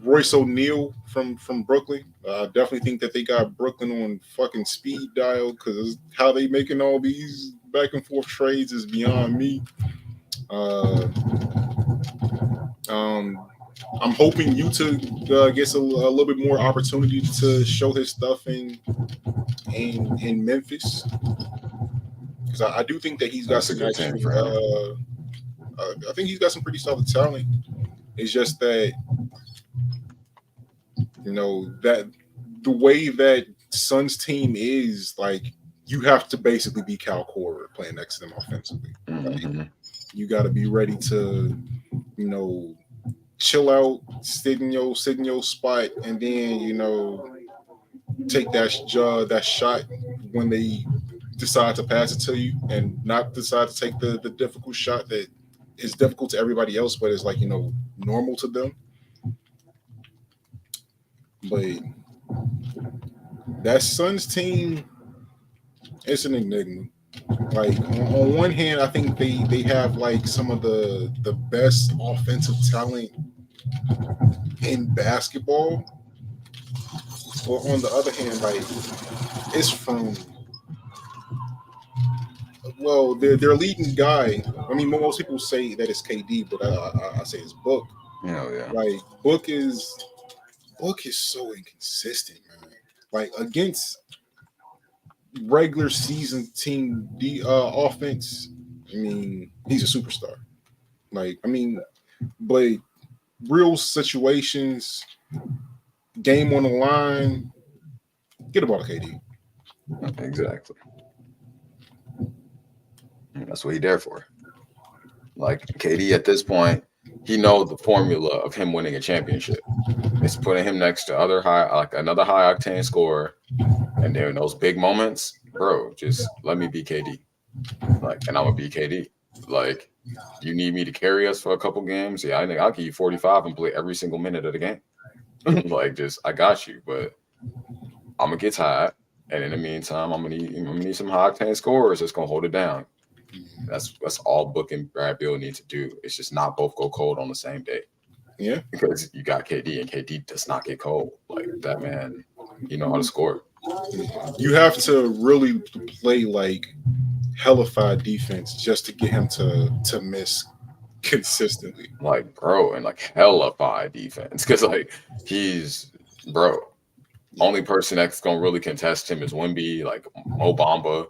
Royce O'Neal from Brooklyn. I definitely think that they got Brooklyn on fucking speed dial because how they making all these back and forth trades is beyond me. Uh, um, I'm hoping Utah gets a little bit more opportunity to show his stuff in Memphis because I do think that he's got That's a some good team actual. for him. I think he's got some pretty solid talent. It's just that that the way that Suns team is like you have to basically be Cal Korver playing next to them offensively. Like Mm-hmm. you got to be ready to you know chill out, sit in your spot, and then take that shot when they decide to pass it to you, and not decide to take the difficult shot that is difficult to everybody else, but is like normal to them. But that Suns team, it's an enigma. Like on one hand, I think they have like some of the best offensive talent in basketball. But on the other hand, like it's from their leading guy. I mean, most people say that it's KD, but I say it's Book. Yeah. Like Book is so inconsistent, man. Like against regular season team offense, I mean, he's a superstar. Like, I mean, but real situations, game on the line, get about KD. Exactly. That's what he there for. Like KD at this point, he knows the formula of him winning a championship. It's putting him next to another high octane scorer, and then those big moments, bro, just let me be KD. Like, and I'm gonna be KD. Like, you need me to carry us for a couple games? Yeah, I think I'll give you 45 and play every single minute of the game. Like, just I got you, but I'm gonna get tired. And in the meantime, I'm gonna need some high octane scorers that's gonna hold it down. That's all Book and Brad Beal need to do. It's just not both go cold on the same day. Yeah, Because you got KD and KD does not get cold. Like that man, he know how to score. you have to really play like hellified defense just to get him to miss consistently. Like bro, and like hella fire defense. Cause like he's bro. Only person that's gonna really contest him is Wemby, like Mo Bamba,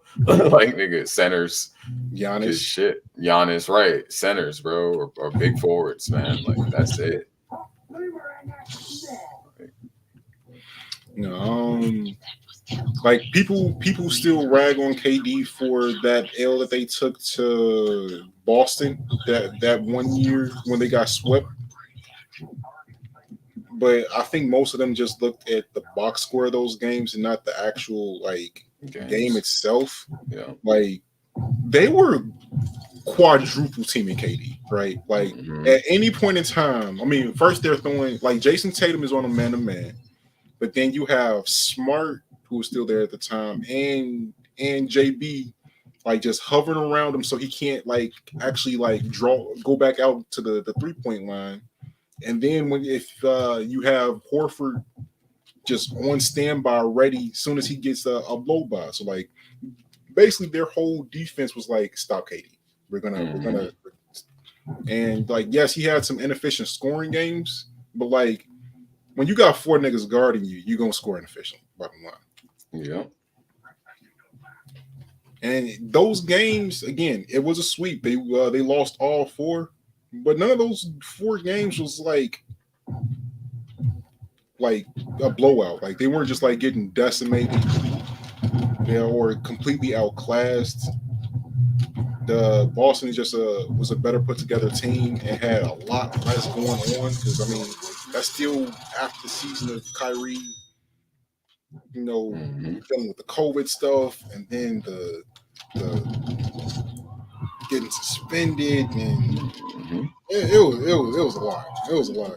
like nigga centers. Cause Giannis. shit, Giannis, right? Centers, bro, or big forwards, man. Like that's it. You know, like people still rag on KD for that L that they took to Boston that one year when they got swept. But I think most of them just looked at the box score of those games and not the actual like game Games. itself. Yeah. Like they were quadruple teaming KD, right? Like at any point in time, I mean, first they're throwing like Jason Tatum is on a man-to-man, but then you have Smart, who was still there at the time, and JB like just hovering around him so he can't like actually like go back out to the 3-point line. And then if you have Horford just on standby ready as soon as he gets a blow by. So like basically their whole defense was like, stop KD. We're gonna and like yes, he had some inefficient scoring games, but like when you got 4 niggas guarding you, you're gonna score inefficient, bottom line. Yeah. And those games, again, it was a sweep. They lost all 4, but none of those 4 games was like a blowout. Like they weren't just like getting decimated, or completely outclassed. The Boston just was a better put together team and had a lot less going on because I mean that's still after the season of Kyrie, dealing with the COVID stuff and then the getting suspended and it was a lot. It was a lot.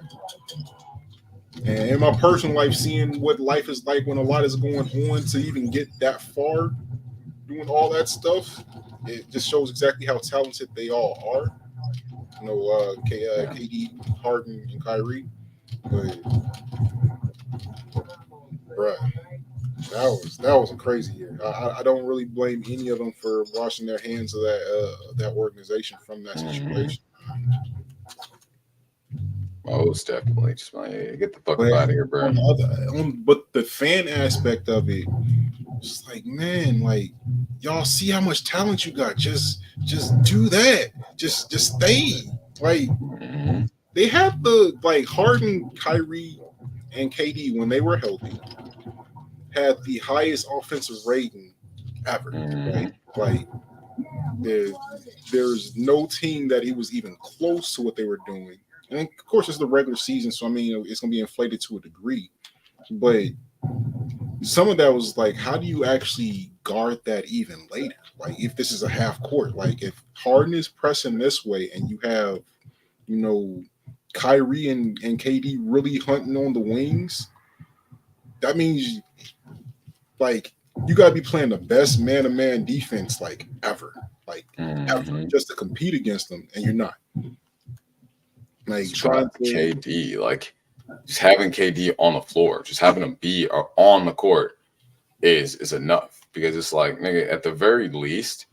And in my personal life, seeing what life is like when a lot is going on to even get that far, doing all that stuff, it just shows exactly how talented they all are. KD, Harden, and Kyrie. But, bruh, that was a crazy year. I don't really blame any of them for washing their hands of that organization from that situation. Most definitely. Just like, hey, get the fuck out of here, bro. But the fan aspect of it, it's like, man, like y'all see how much talent you got. Just do that. Just stay. Like they had the like Harden, Kyrie, and KD when they were healthy had the highest offensive rating ever. Right? Like there's no team that it was even close to what they were doing. And of course, it's the regular season, so I mean, it's going to be inflated to a degree. But some of that was like, how do you actually guard that even later? Like, if this is a half court, like if Harden is pressing this way, and you have, Kyrie and KD really hunting on the wings, that means like you got to be playing the best man-to-man defense like ever, ever, just to compete against them, and you're not. Like trying to KD, like just having KD on the floor, just having him be on the court is enough, because it's like, nigga, at the very least,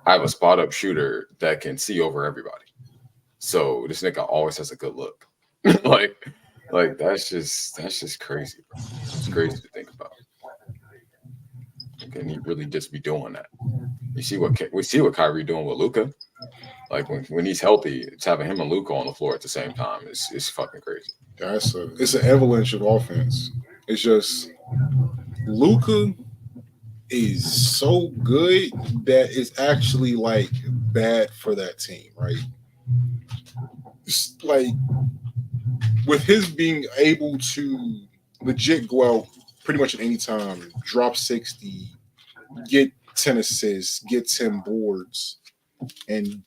I have a spot up shooter that can see over everybody. So this nigga always has a good look. like that's just crazy, bro. It's crazy to think about. Can he really just be doing that? We see what Kyrie doing with Luka. Like when he's healthy, it's having him and Luka on the floor at the same time. It's fucking crazy. It's an avalanche of offense. It's just Luka is so good that it's actually like bad for that team, right? It's like with his being able to legit go out pretty much at any time, drop 60, get 10 assists, get 10 boards, and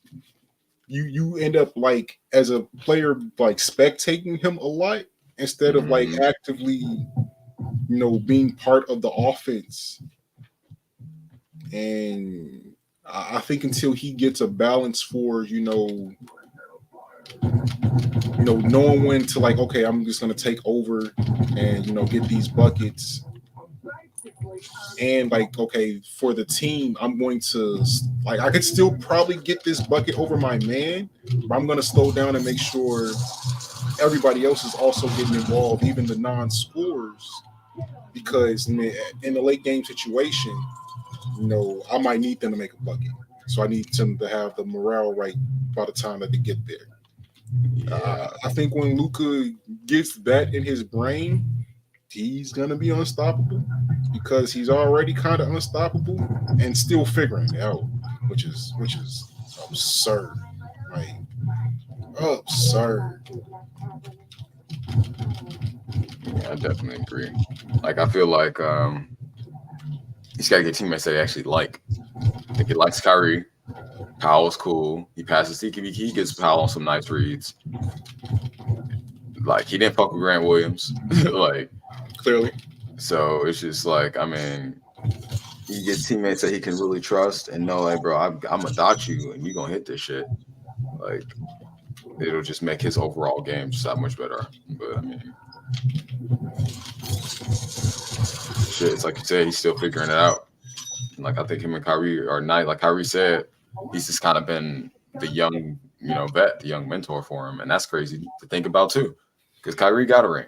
you end up like as a player like spectating him a lot instead of like actively being part of the offense. And I think until he gets a balance for knowing when to like, okay, I'm just gonna take over and get these buckets, and like, okay, for the team, I'm going to like, I could still probably get this bucket over my man, but I'm gonna slow down and make sure everybody else is also getting involved, even the non-scorers, because in the late game situation, I might need them to make a bucket, so I need them to have the morale right by the time that they get there. I think when Luka gets that in his brain, he's gonna be unstoppable, because he's already kind of unstoppable and still figuring it out, which is absurd, like absurd. Yeah, I definitely agree. Like I feel like he's got to get teammates that he actually like. I think he likes Kyrie. Powell's cool. He passes. He gets Powell on some nice reads. Like he didn't fuck with Grant Williams. Like Clearly. so it's just like I mean, you get teammates that he can really trust and know, like, bro, I'm gonna dot you and you gonna hit this shit. Like it'll just make his overall game just that much better. But I mean, shit, it's like you said, he's still figuring it out. And like I think him and Kyrie are nice. Like Kyrie said, he's just kind of been the young, vet, the young mentor for him, and that's crazy to think about too, because Kyrie got a ring.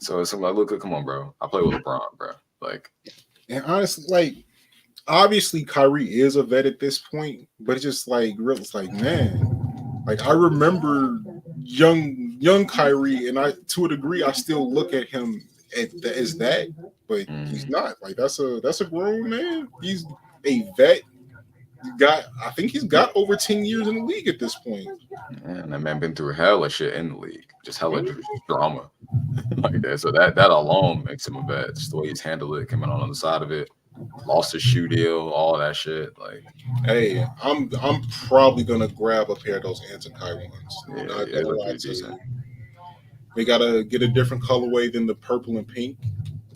So it's like, look, come on, bro. I play with LeBron, bro. Like, and honestly, like, obviously Kyrie is a vet at this point, but it's just like, real. It's like, man, like I remember young Kyrie, and to a degree, I still look at him as that, but he's not. Like that's a grown man. He's a vet. I think he's got over 10 years in the league at this point. Man, that man been through hella shit in the league, just hella drama like that. So that alone makes him a vet. Just the way he's handled it, coming on the side of it, lost his shoe deal, all that shit. Like, hey, I'm probably gonna grab a pair of those anti-Kyrie ones. Yeah, they gotta get a different colorway than the purple and pink.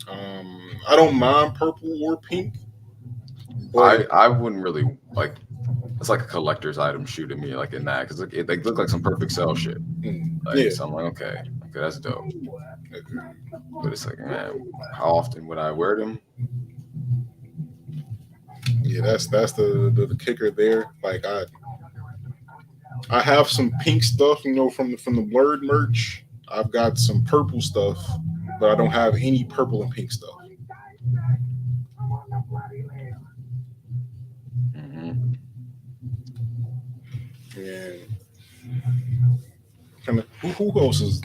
I don't mind purple or pink. I wouldn't really like. It's like a collector's item shoe to me, like in that, because they look like some perfect sell shit. Like, so I'm like, okay, that's dope. But it's like, man, how often would I wear them? Yeah, that's the kicker there. Like I have some pink stuff, from the Blerd merch. I've got some purple stuff, but I don't have any purple and pink stuff. And kind of who else has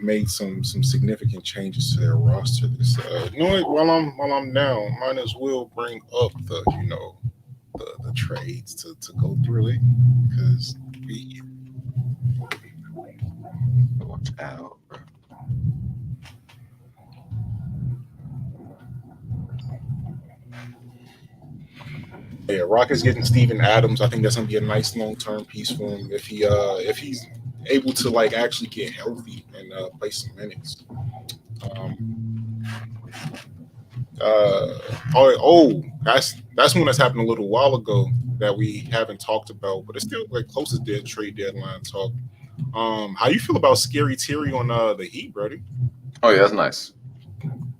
made some significant changes to their roster? This while I'm down, might as well bring up the the trades to go through it, because watch out, bro. Yeah, Rockets getting Steven Adams. I think that's gonna be a nice long-term piece for him if he's able to like actually get healthy and play some minutes. That's one that's happened a little while ago that we haven't talked about, but it's still like close to the trade deadline talk. How you feel about Scary Terry on the Heat, brother? Oh yeah, that's nice.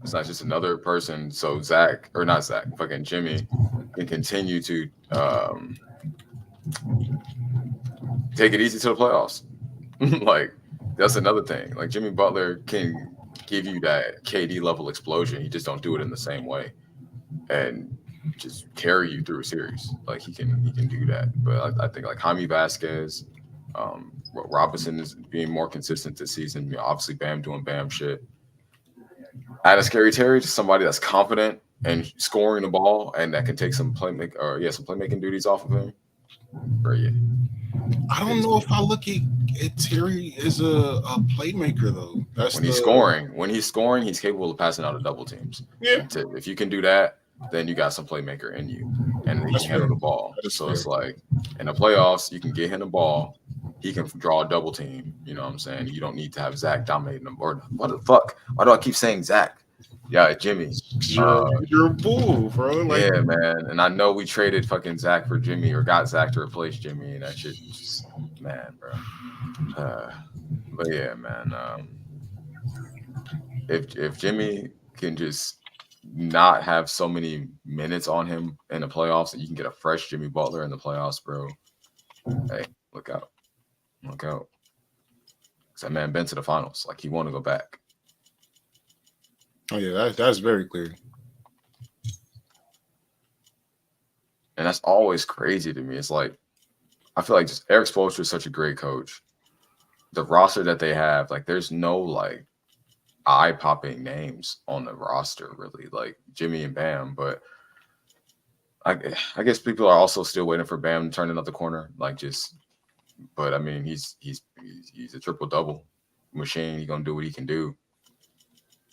It's not just another person. So fucking Jimmy can continue to take it easy to the playoffs. Like that's another thing. Like Jimmy Butler can give you that KD level explosion. He just don't do it in the same way, and just carry you through a series. Like he can do that. But I think like Jaime Vasquez, Robinson is being more consistent this season. Obviously, Bam doing Bam shit. Add a Scary Terry to somebody that's confident and scoring the ball and that can take some playmaking duties off of him. Yeah. I don't know if I look at Terry as a playmaker though. That's when he's scoring, he's capable of passing out of double teams. Yeah. If you can do that, then you got some playmaker in you, and he can handle the ball. So it's like in the playoffs, you can get him the ball. He can draw a double team. You know what I'm saying? You don't need to have Zach dominating him. Or what the fuck? Why do I keep saying Zach? Yeah, Jimmy. You're a bull, bro. Like, yeah, man. And I know we traded fucking Zach for Jimmy, or got Zach to replace Jimmy, and that shit just, man, bro. But yeah, man. If Jimmy can just not have so many minutes on him in the playoffs, and you can get a fresh Jimmy Butler in the playoffs, bro. Hey, look out. Look out. Because that man been to the finals. Like, he want to go back. Oh, yeah, that's very clear. And that's always crazy to me. It's like, I feel like just Eric Spoelstra is such a great coach. The roster that they have, like, there's no, like, eye-popping names on the roster, really, like Jimmy and Bam. But I guess people are also still waiting for Bam to turn another corner. But I mean, he's a triple-double machine. He's gonna do what he can do.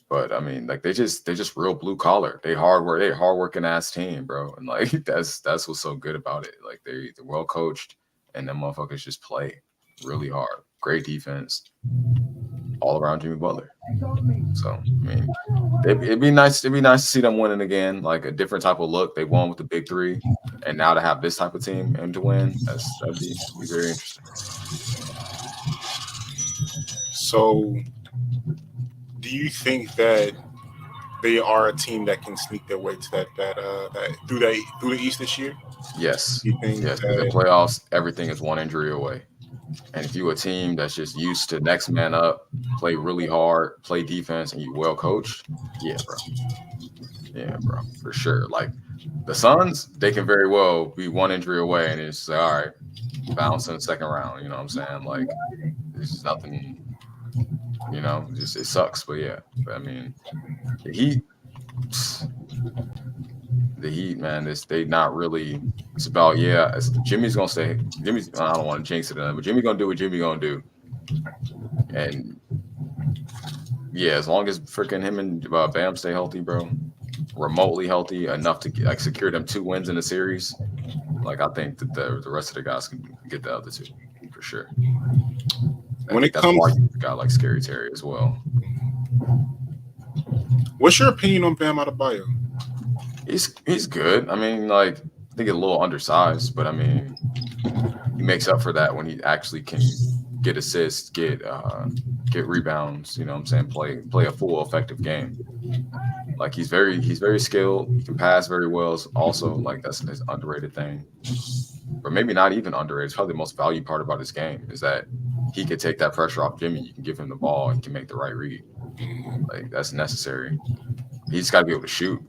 But I mean, like they're just real blue collar. They hard work. They hard working ass team, bro. And like that's what's so good about it. Like they're well coached, and them motherfuckers just play really hard. Great defense, all around Jimmy Butler. So I mean, it'd be nice. It'd be nice to see them winning again, like a different type of look. They won with the big three, and now to have this type of team and to win, that'd be very interesting. So, do you think that they are a team that can sneak their way to that through the East this year? Yes, You think yes. Because the playoffs, everything is one injury away. And if you a team that's just used to next man up, play really hard, play defense, and you well coached, yeah, bro, for sure. Like the Suns, they can very well be one injury away, and it's like, all right, bounce in the second round. You know what I'm saying? Like there's just nothing. You know, just it sucks, but yeah. But I mean, the Heat, man, they not really. It's about Jimmy's gonna say Jimmy's. I don't want to jinx it, but Jimmy gonna do what Jimmy gonna do, and yeah, as long as freaking him and Bam stay healthy, bro, remotely healthy enough to like secure them 2 wins in the series. Like I think that the rest of the guys can get the other 2 for sure. When it comes, that's why you got like Scary Terry as well. What's your opinion on Bam Adebayo? He's good. I mean, like I think he's a little undersized, but I mean, he makes up for that when he actually can get assists, get rebounds. You know what I'm saying? Play a full effective game. Like he's very skilled. He can pass very well. Also, like that's his underrated thing, or maybe not even underrated. It's probably the most valued part about his game is that he can take that pressure off Jimmy. You can give him the ball and he can make the right read. Like that's necessary. He's got to be able to shoot.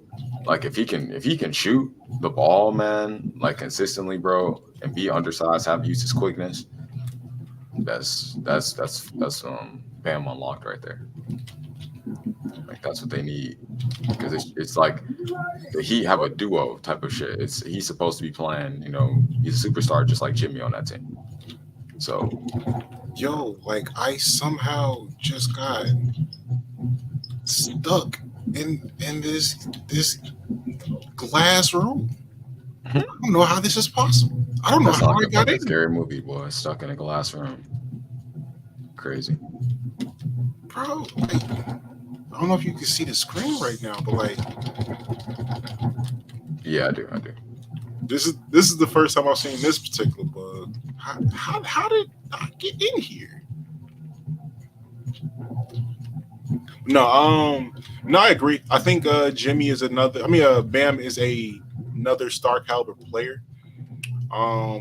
Like if he can shoot the ball, man, like consistently, bro, and be undersized, have use his quickness. That's Bam unlocked right there. Like that's what they need because it's like the Heat have a duo type of shit. He's supposed to be playing, you know, he's a superstar just like Jimmy on that team. So, like I somehow just got stuck in this glass room. I don't know how this is possible. I don't know how I got in. Scary movie, boy, stuck in a glass room. Crazy, bro. Like, I don't know if you can see the screen right now, but like, yeah, I do. This is the first time I've seen this particular bug. How did I get in here? No, I agree. I think Jimmy is another. I mean, Bam is another star caliber player. I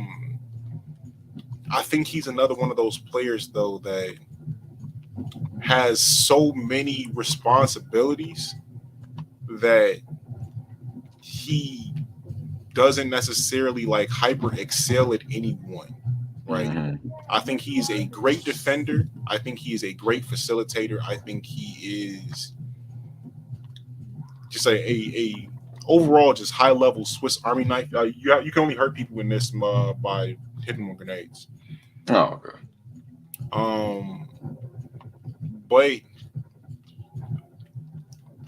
think he's another one of those players though that has so many responsibilities that he doesn't necessarily like hyper excel at any one. Right. Mm-hmm. I think he's a great defender. I think he is a great facilitator. I think he is just a overall just high level Swiss Army knife. You can only hurt people in this by hitting them with grenades. Oh, okay. But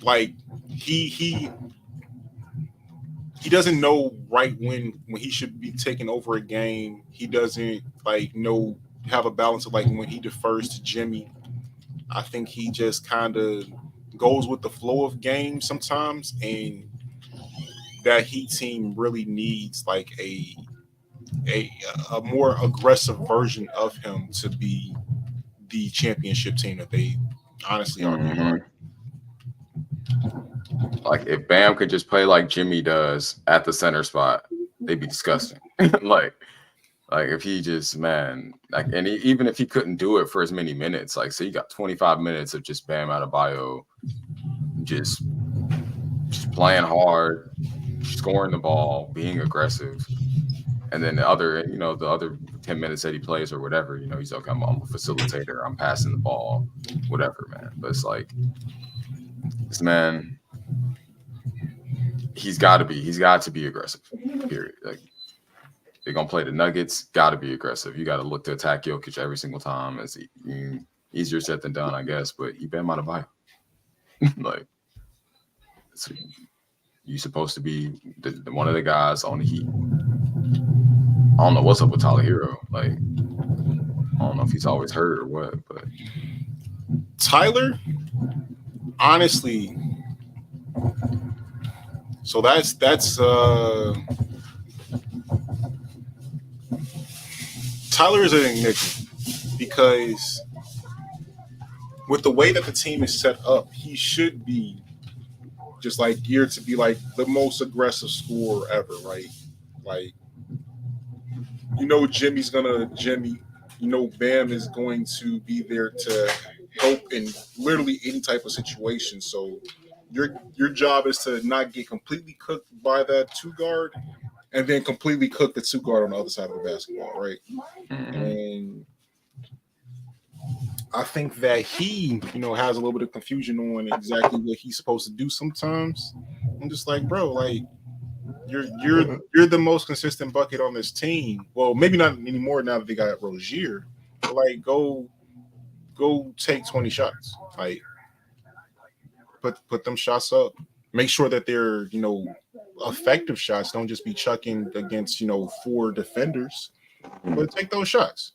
like he doesn't know right when he should be taking over a game. He doesn't have a balance of like when he defers to Jimmy. I think he just kind of goes with the flow of games sometimes, and that Heat team really needs like a more aggressive version of him to be the championship team that they honestly are. Mm-hmm. Like if Bam could just play like Jimmy does at the center spot, they'd be disgusting. like if he just and even if he couldn't do it for as many minutes, like say you got 25 minutes of just Bam Adebayo, just playing hard, scoring the ball, being aggressive, and then the other 10 minutes that he plays or whatever, he's like I'm a facilitator, I'm passing the ball, whatever, man. But it's like this man. He's got to be aggressive. Period. Like they're gonna play the Nuggets. Got to be aggressive. You got to look to attack Jokic every single time. It's easier said than done, I guess. But you Bam Adebayo. Like, so you supposed to be one of the guys on the Heat. I don't know what's up with Tyler Hero. Like, I don't know if he's always hurt or what, but Tyler, honestly, so that's Tyler is an enigma because with the way that the team is set up, he should be just like geared to be like the most aggressive scorer ever, right? Like, Jimmy's gonna Jimmy. Bam is going to be there to help in literally any type of situation. So your job is to not get completely cooked by that two guard, and then completely cook the two guard on the other side of the basketball, right? And I think that he, has a little bit of confusion on exactly what he's supposed to do sometimes. I'm just like, bro, like you're the most consistent bucket on this team. Well, maybe not anymore now that they got Rozier. But like go take 20 shots. Like put them shots up. Make sure that they're, effective shots. Don't just be chucking against, 4 defenders. But take those shots.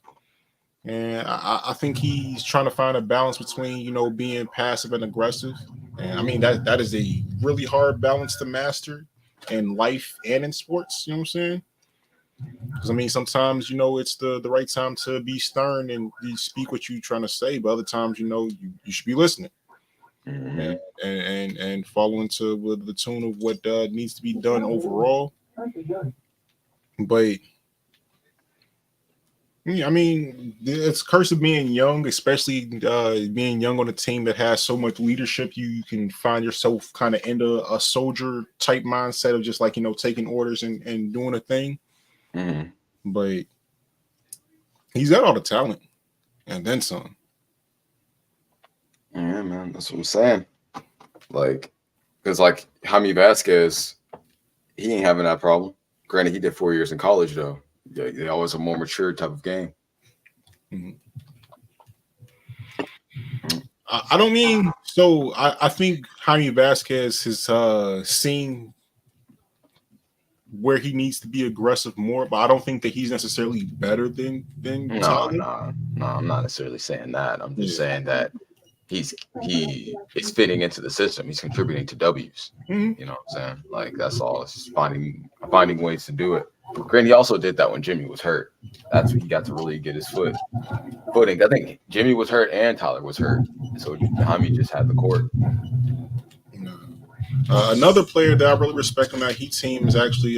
And I think he's trying to find a balance between, being passive and aggressive. And I mean that is a really hard balance to master in life and in sports. You know what I'm saying? Because I mean, sometimes it's the right time to be stern and you speak what you're trying to say, but other times you should be listening and following to with the tune of what needs to be done overall. But yeah, I mean, it's a curse of being young, especially being young on a team that has so much leadership. You can find yourself kind of into a soldier type mindset of just like, taking orders and doing a thing. But he's got all the talent and then some. Yeah, man, that's what I'm saying. Like, because like Jaime Vasquez, he ain't having that problem. Granted, he did 4 years in college though. They always a more mature type of game. I don't mean so. I think Jaime Vasquez has seen where he needs to be aggressive more, but I don't think that he's necessarily better than Tyler. No, I'm not necessarily saying that. I'm just saying that he is fitting into the system. He's contributing to W's. You know what I'm saying? Like that's all. It's just finding ways to do it. Granted, he also did that when Jimmy was hurt. That's when he got to really get his footing. I think Jimmy was hurt and Tyler was hurt, so Jaime just had the court. Another player that I really respect on that Heat team is actually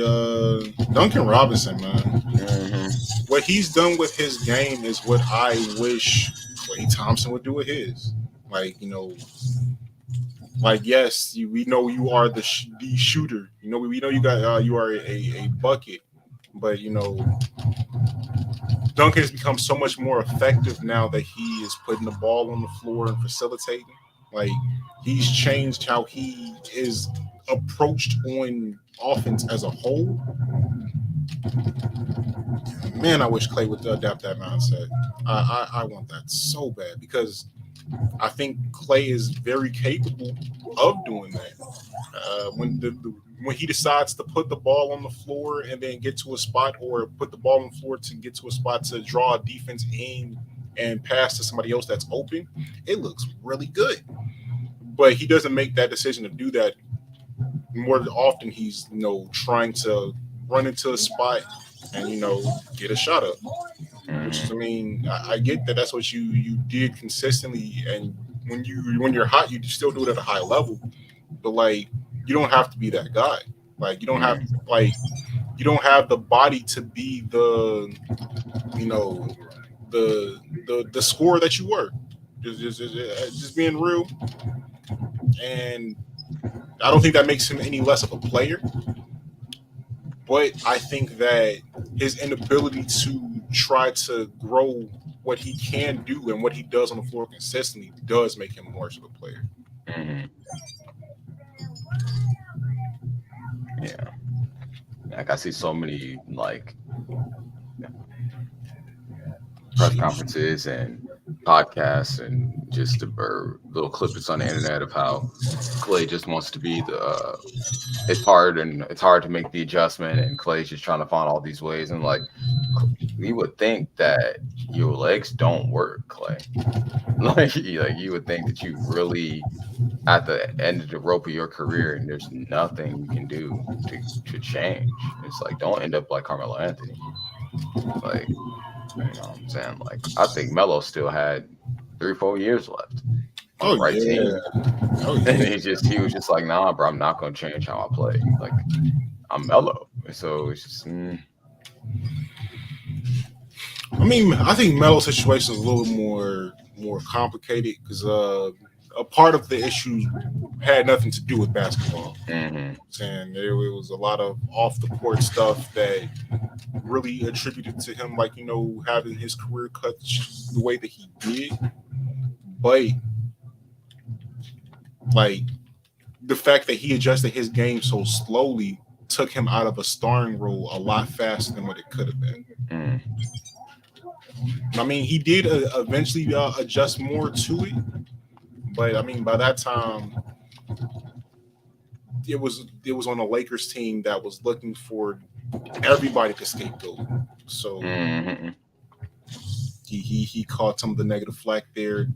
Duncan Robinson, man. What he's done with his game is what I wish Klay Thompson would do with his. Like, yes, we know you are the shooter. We know you are a bucket, but Duncan has become so much more effective now that he is putting the ball on the floor and facilitating. Like he's changed how he is approached on offense as a whole. Man, I wish Klay would adapt that mindset. I want that so bad because I think Klay is very capable of doing that. When he decides to put the ball on the floor and then get to a spot, or put the ball on the floor to get to a spot to draw a defense aim and pass to somebody else that's open, it looks really good. But he doesn't make that decision to do that. More often, he's trying to run into a spot and get a shot up. Which is, I mean, I get that that's what you did consistently, and when you're hot, you still do it at a high level. But like, you don't have to be that guy. Like, you don't have the body to be the the scorer that you were. Just being real, and I don't think that makes him any less of a player. But I think that his inability to try to grow what he can do and what he does on the floor consistently does make him more of a player. Yeah. Like I see so many like press conferences and podcasts and just little clips on the internet of how Clay just wants to be the. It's hard to make the adjustment, and Clay's just trying to find all these ways. And like, you would think that your legs don't work, Clay. Like you would think that you really at the end of the rope of your career, and there's nothing you can do to change. It's like, don't end up like Carmelo Anthony. Like, you know what I'm saying? Like, I think Melo still had 3-4 years left on the right team. And he was just like, nah, bro, I'm not gonna change how I play. Like, I'm Melo. So it's just I mean, I think Melo's situation is a little more complicated because a part of the issue had nothing to do with basketball. mm-hmm. And there was a lot of off the court stuff that really attributed to him, like, you know, having his career cut the way that he did. But like the fact that he adjusted his game so slowly took him out of a starring role a lot faster than what it could have been. I mean, he did eventually adjust more to it, but I mean, by that time, it was on a Lakers team that was looking for everybody to scapegoat. So he caught some of the negative flack there.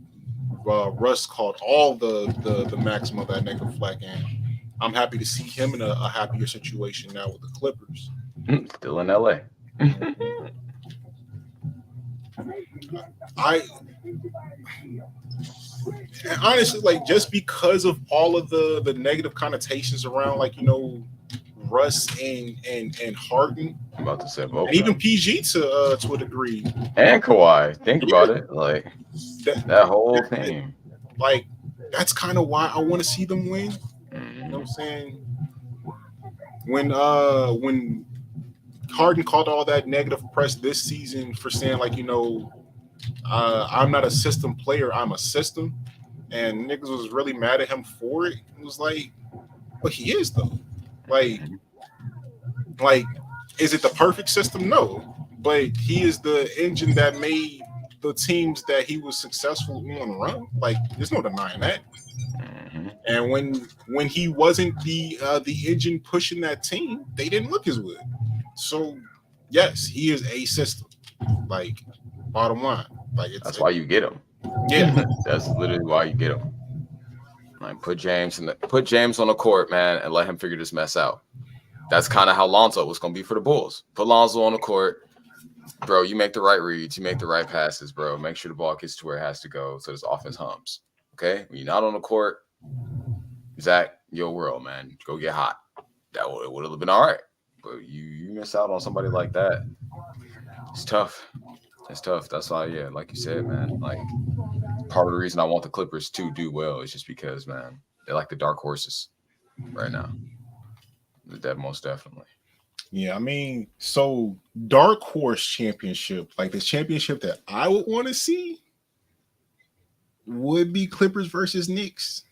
Russ caught all the maximum of that negative flack, and I'm happy to see him in a happier situation now with the Clippers. Still in LA. I honestly, like, just because of all of the negative connotations around, like, you know, Russ and Harden. I'm about to say, and even PG to a degree, and Kawhi. Think about it, like that whole thing. Like, that's kind of why I want to see them win. You know what I'm saying? When Harden caught all that negative press this season for saying, like, you know, I'm not a system player, I'm a system, and niggas was really mad at him for it. It was like, but he is though. Like, is it the perfect system? No, but he is the engine that made the teams that he was successful on run. Like, there's no denying that. And when he wasn't the engine pushing that team, they didn't look as good. So yes, he is a system. Like, bottom line, like, that's why you get him. Yeah, that's literally why you get him. Like, put James on the court, man, and let him figure this mess out. That's kind of how Lonzo was going to be for the Bulls. Put Lonzo on the court, bro. You make the right reads, you make the right passes, bro. Make sure the ball gets to where it has to go, so this offense hums. Okay, when you're not on the court, Zach, your world, man, go get hot. That would have been all right, but you miss out on somebody like that. It's tough. It's tough. That's why, yeah, like you said, man. Like, part of the reason I want the Clippers to do well is just because, man, they're like the dark horses right now. That most definitely. Yeah, I mean, so dark horse championship, like the championship that I would want to see, would be Clippers versus Knicks.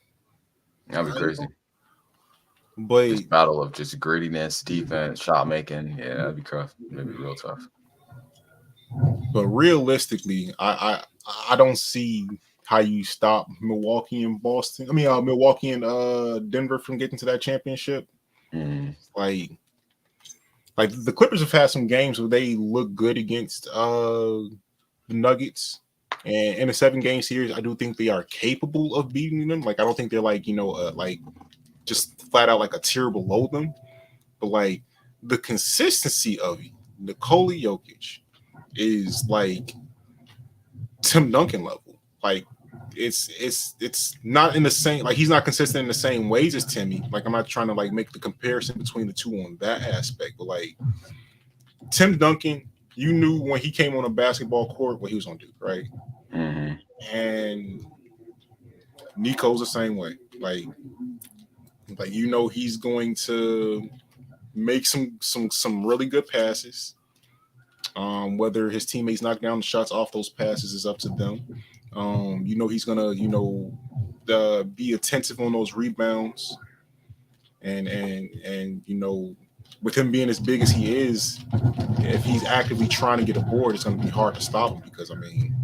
That'd be crazy. But this battle of just grittiness, defense, shot making, yeah, that'd be tough. That'd be real tough. But realistically, I don't see how you stop Milwaukee and Boston. I mean, Milwaukee and Denver from getting to that championship. Like the Clippers have had some games where they look good against the Nuggets, and in a 7-game series, I do think they are capable of beating them. Like, I don't think they're like, you know, like just flat out like a tier below them, but like the consistency of Nikola Jokic is like Tim Duncan level. Like, it's not in the same, like, he's not consistent in the same ways as Timmy. Like, I'm not trying to like make the comparison between the two on that aspect, but like Tim Duncan, you knew when he came on a basketball court what he was gonna do, right? And Nico's the same way. Like you know, he's going to make some really good passes. Whether his teammates knock down the shots off those passes is up to them. You know, he's gonna, you know, be attentive on those rebounds, and you know, with him being as big as he is, if he's actively trying to get a board, it's gonna be hard to stop him because, I mean,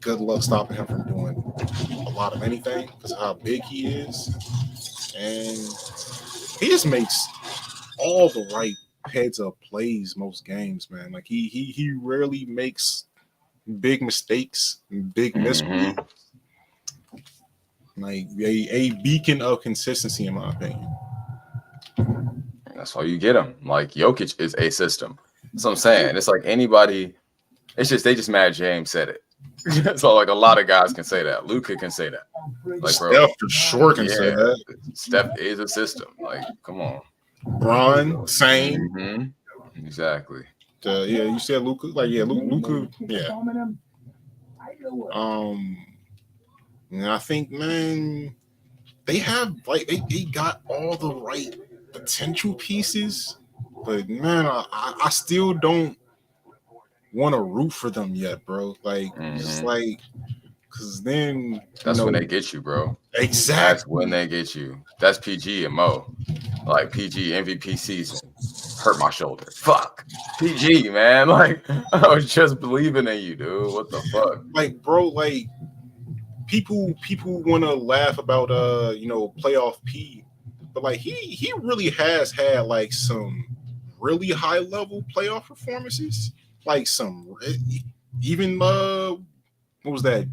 good luck stopping him from doing a lot of anything because of how big he is. And he just makes all the right heads up plays most games, man. Like he rarely makes big mistakes, big misreads. Like a beacon of consistency, in my opinion. That's why you get him. Like Jokic is a system. That's what I'm saying. It's like anybody. It's just they just mad James said it. So like a lot of guys can say that. Luka can say that. Like bro, Steph for sure can say that. Steph is a system. Like come on. Bron, same. Exactly. Yeah, you said Luka. Like yeah, Luka. Yeah. And I think, man, they have like they got all the right potential pieces, but man, I still don't want to root for them yet, bro. Like it's like because then that's when they get you, bro. Exactly. That's when they get you. That's PG and Mo. Like PG MVP season. Hurt my shoulder. Fuck. PG, man. Like I was just believing in you, dude. What the fuck? Like, bro, like people want to laugh about playoff P, but like he really has had like some really high level playoff performances. Like some even what was that?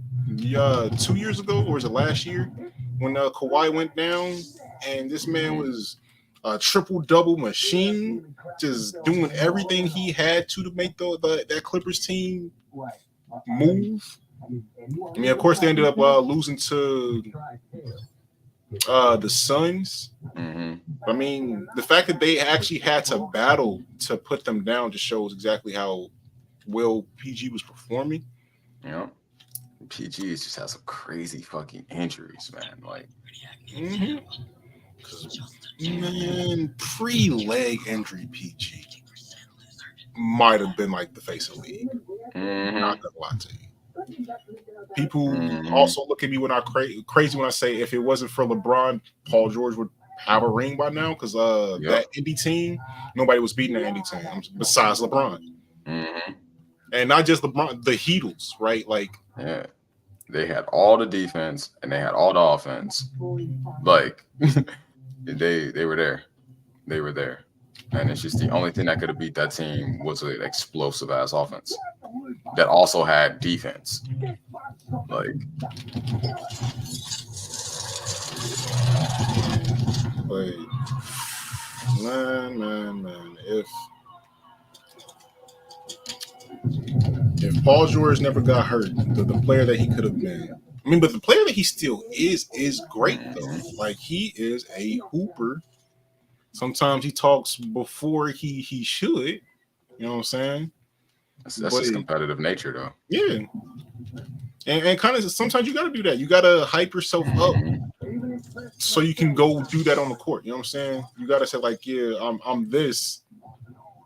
2 years ago, or was it last year when Kawhi went down and this man was a triple double machine, just doing everything he had to make that Clippers team move. I mean, of course, they ended up losing to the Suns. I mean, the fact that they actually had to battle to put them down just shows exactly how well PG was performing. Yeah. PG just has some crazy fucking injuries, man. Like, man, pre-leg injury PG might have been like the face of the league. Not gonna lie to you. People also look at me when I crazy when I say if it wasn't for LeBron, Paul George would have a ring by now because that Indy team, nobody was beating that Indy team besides LeBron. And not just LeBron, the Heatles, right? Like, yeah, they had all the defense and they had all the offense. Like, they were there. They were there. And it's just the only thing that could have beat that team was an explosive ass offense that also had defense. Like, man, if Paul George never got hurt, the player that he could have been. I mean, but the player that he still is great though. Like he is a hooper. Sometimes he talks before he should. You know what I'm saying? That's his competitive nature, though. Yeah, and kind of sometimes you got to do that. You got to hype yourself up so you can go do that on the court. You know what I'm saying? You got to say like, yeah, I'm this,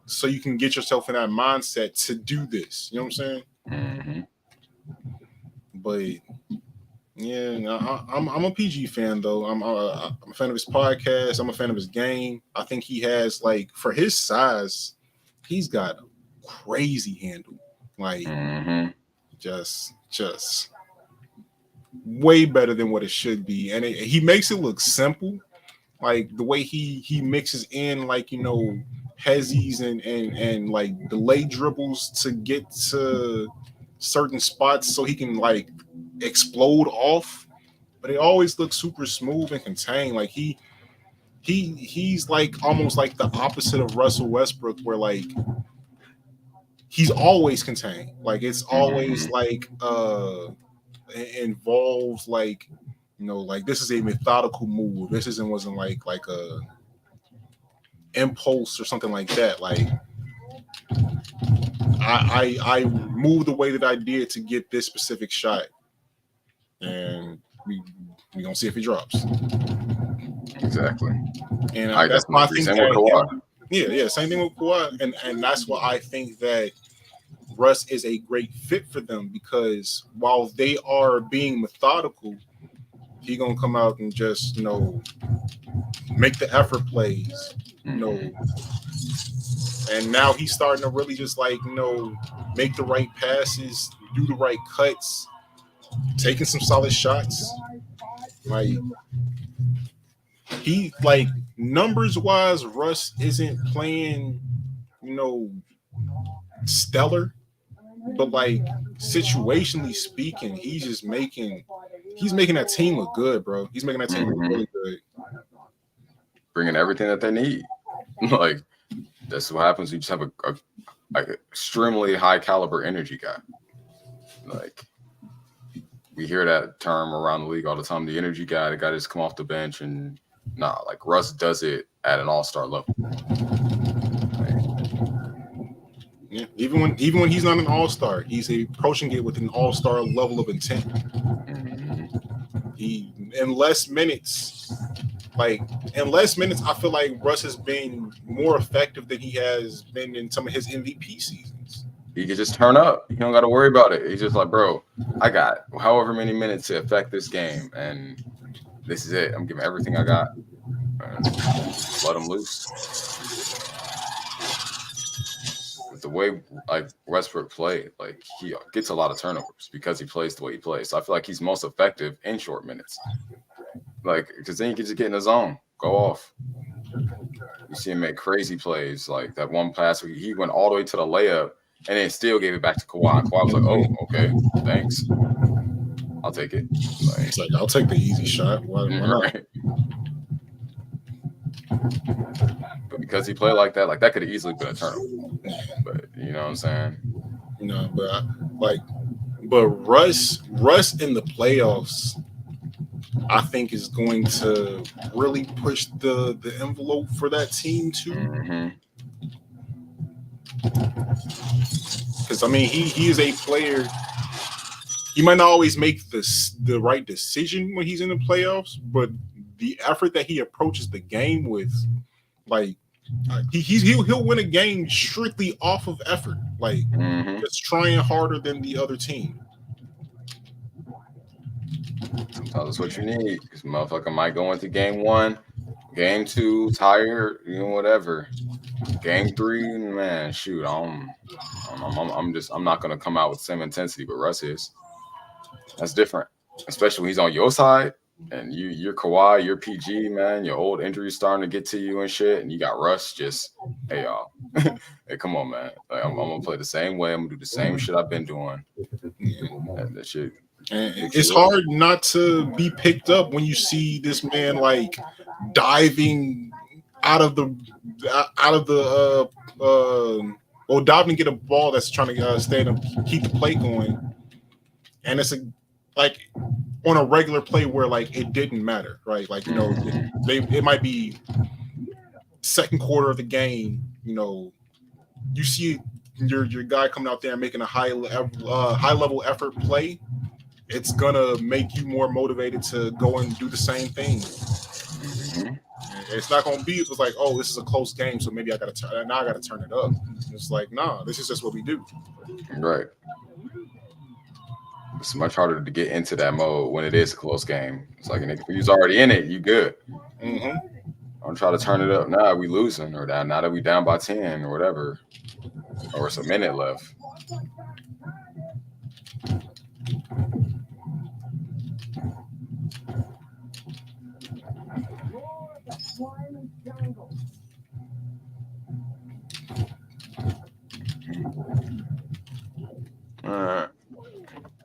so you can get yourself in that mindset to do this. You know what I'm saying? But yeah, I'm a PG fan though. I'm a fan of his podcast. I'm a fan of his game. I think he has like for his size, he's got a crazy handle. Like just way better than what it should be, and he makes it look simple. Like the way he mixes in like hezzies and like delay dribbles to get to certain spots so he can like explode off, but it always looks super smooth and contained. Like he's like almost like the opposite of Russell Westbrook, where like he's always contained. Like it's always like involves like like this is a methodical move. This wasn't like a impulse or something like that. Like I moved the way that I did to get this specific shot, and we gonna see if he drops. Exactly. And that's my thing. Same with Kawhi. Yeah, same thing with Kawhi, and that's why I think that Russ is a great fit for them, because while they are being methodical, he gonna come out and just make the effort plays, and now he's starting to really just like make the right passes, do the right cuts, taking some solid shots. Like he like numbers wise, Russ isn't playing, you know, stellar, but like situationally speaking, he's making that team look good, bro. He's making that team look really good. Bringing everything that they need. Like that's what happens when you just have a like extremely high caliber energy guy. Like we hear that term around the league all the time. The energy guy, the guy that's come off the bench, and like Russ does it at an all-star level. Yeah, even when he's not an all-star, he's approaching it with an all-star level of intent. He in less minutes, I feel like Russ has been more effective than he has been in some of his MVP seasons. He can just turn up. You don't got to worry about it. He's just like, bro, I got however many minutes to affect this game, and this is it. I'm giving everything I got. Let him loose. The way like Westbrook played, like he gets a lot of turnovers because he plays the way he plays. So I feel like he's most effective in short minutes. Like because then you can just get in the zone, go off. You see him make crazy plays, like that one pass where he went all the way to the layup and then still gave it back to Kawhi. Kawhi was like, "Oh, okay, thanks, I'll take it." Like, it's like I'll take the easy shot. Why not? Right. But because he played like that could have easily been a turnover. But you know what I'm saying? No, but Russ in the playoffs, I think is going to really push the envelope for that team too. Because I mean, he is a player. He might not always make the right decision when he's in the playoffs, but the effort that he approaches the game with, like he'll win a game strictly off of effort, like just trying harder than the other team. Sometimes that's what you need. Because motherfucker might go into game 1, game 2, tired, you know, whatever. Game 3, man, shoot, I'm not gonna come out with the same intensity, but Russ is. That's different, especially when he's on your side and you're Kawhi, you're PG, man. Your old injuries starting to get to you and shit, and you got Russ. Just hey y'all, hey, come on, man. Like, I'm gonna play the same way. I'm gonna do the same shit I've been doing. And that shit. And it's hard not to be picked up when you see this man like diving out of the diving to get a ball that's trying to stay and keep the play going, and it's like on a regular play where like it didn't matter, right? Like you know, it might be second quarter of the game. You know, you see your guy coming out there and making a high level effort play. It's gonna make you more motivated to go and do the same thing. It's not gonna be. It was like, oh, this is a close game, so maybe I gotta turn it up. It's like, nah, this is just what we do. Right. It's much harder to get into that mode when it is a close game. It's like, if you're already in it, you good. I'm trying to turn it up. Nah, we losing, or now that we down by 10 or whatever, or it's a minute left.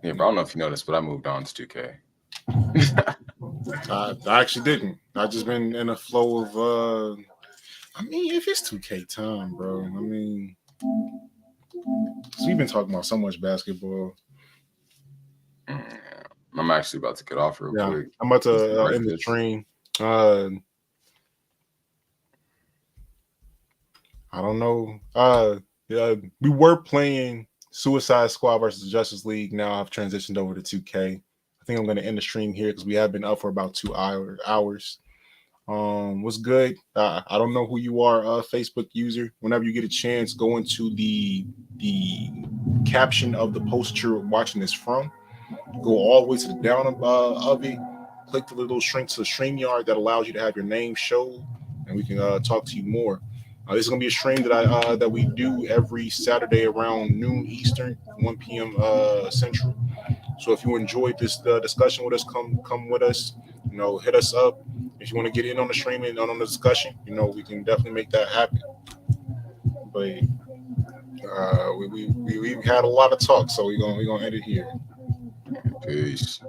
Yeah, but I don't know if you noticed, but I moved on to 2K. I actually didn't. I just been in a flow of. I mean, if it's 2K time, bro. I mean, we've been talking about so much basketball. I'm actually about to get off real quick. I'm about to end the stream. I don't know. We were playing Suicide Squad versus Justice League. Now I've transitioned over to 2K. I think I'm going to end the stream here because we have been up for about 2 hours. What's good? I don't know who you are, Facebook user. Whenever you get a chance, go into the caption of the post you're watching this from. Go all the way to the down of it. Click the little shrink to the StreamYard that allows you to have your name show, and we can talk to you more. This is gonna be a stream that we do every Saturday around noon Eastern, 1 p.m. Central. So if you enjoyed this discussion with us, come with us. You know, hit us up if you want to get in on the streaming, on the discussion. You know, we can definitely make that happen. But we had a lot of talk, so we're gonna end it here. Peace.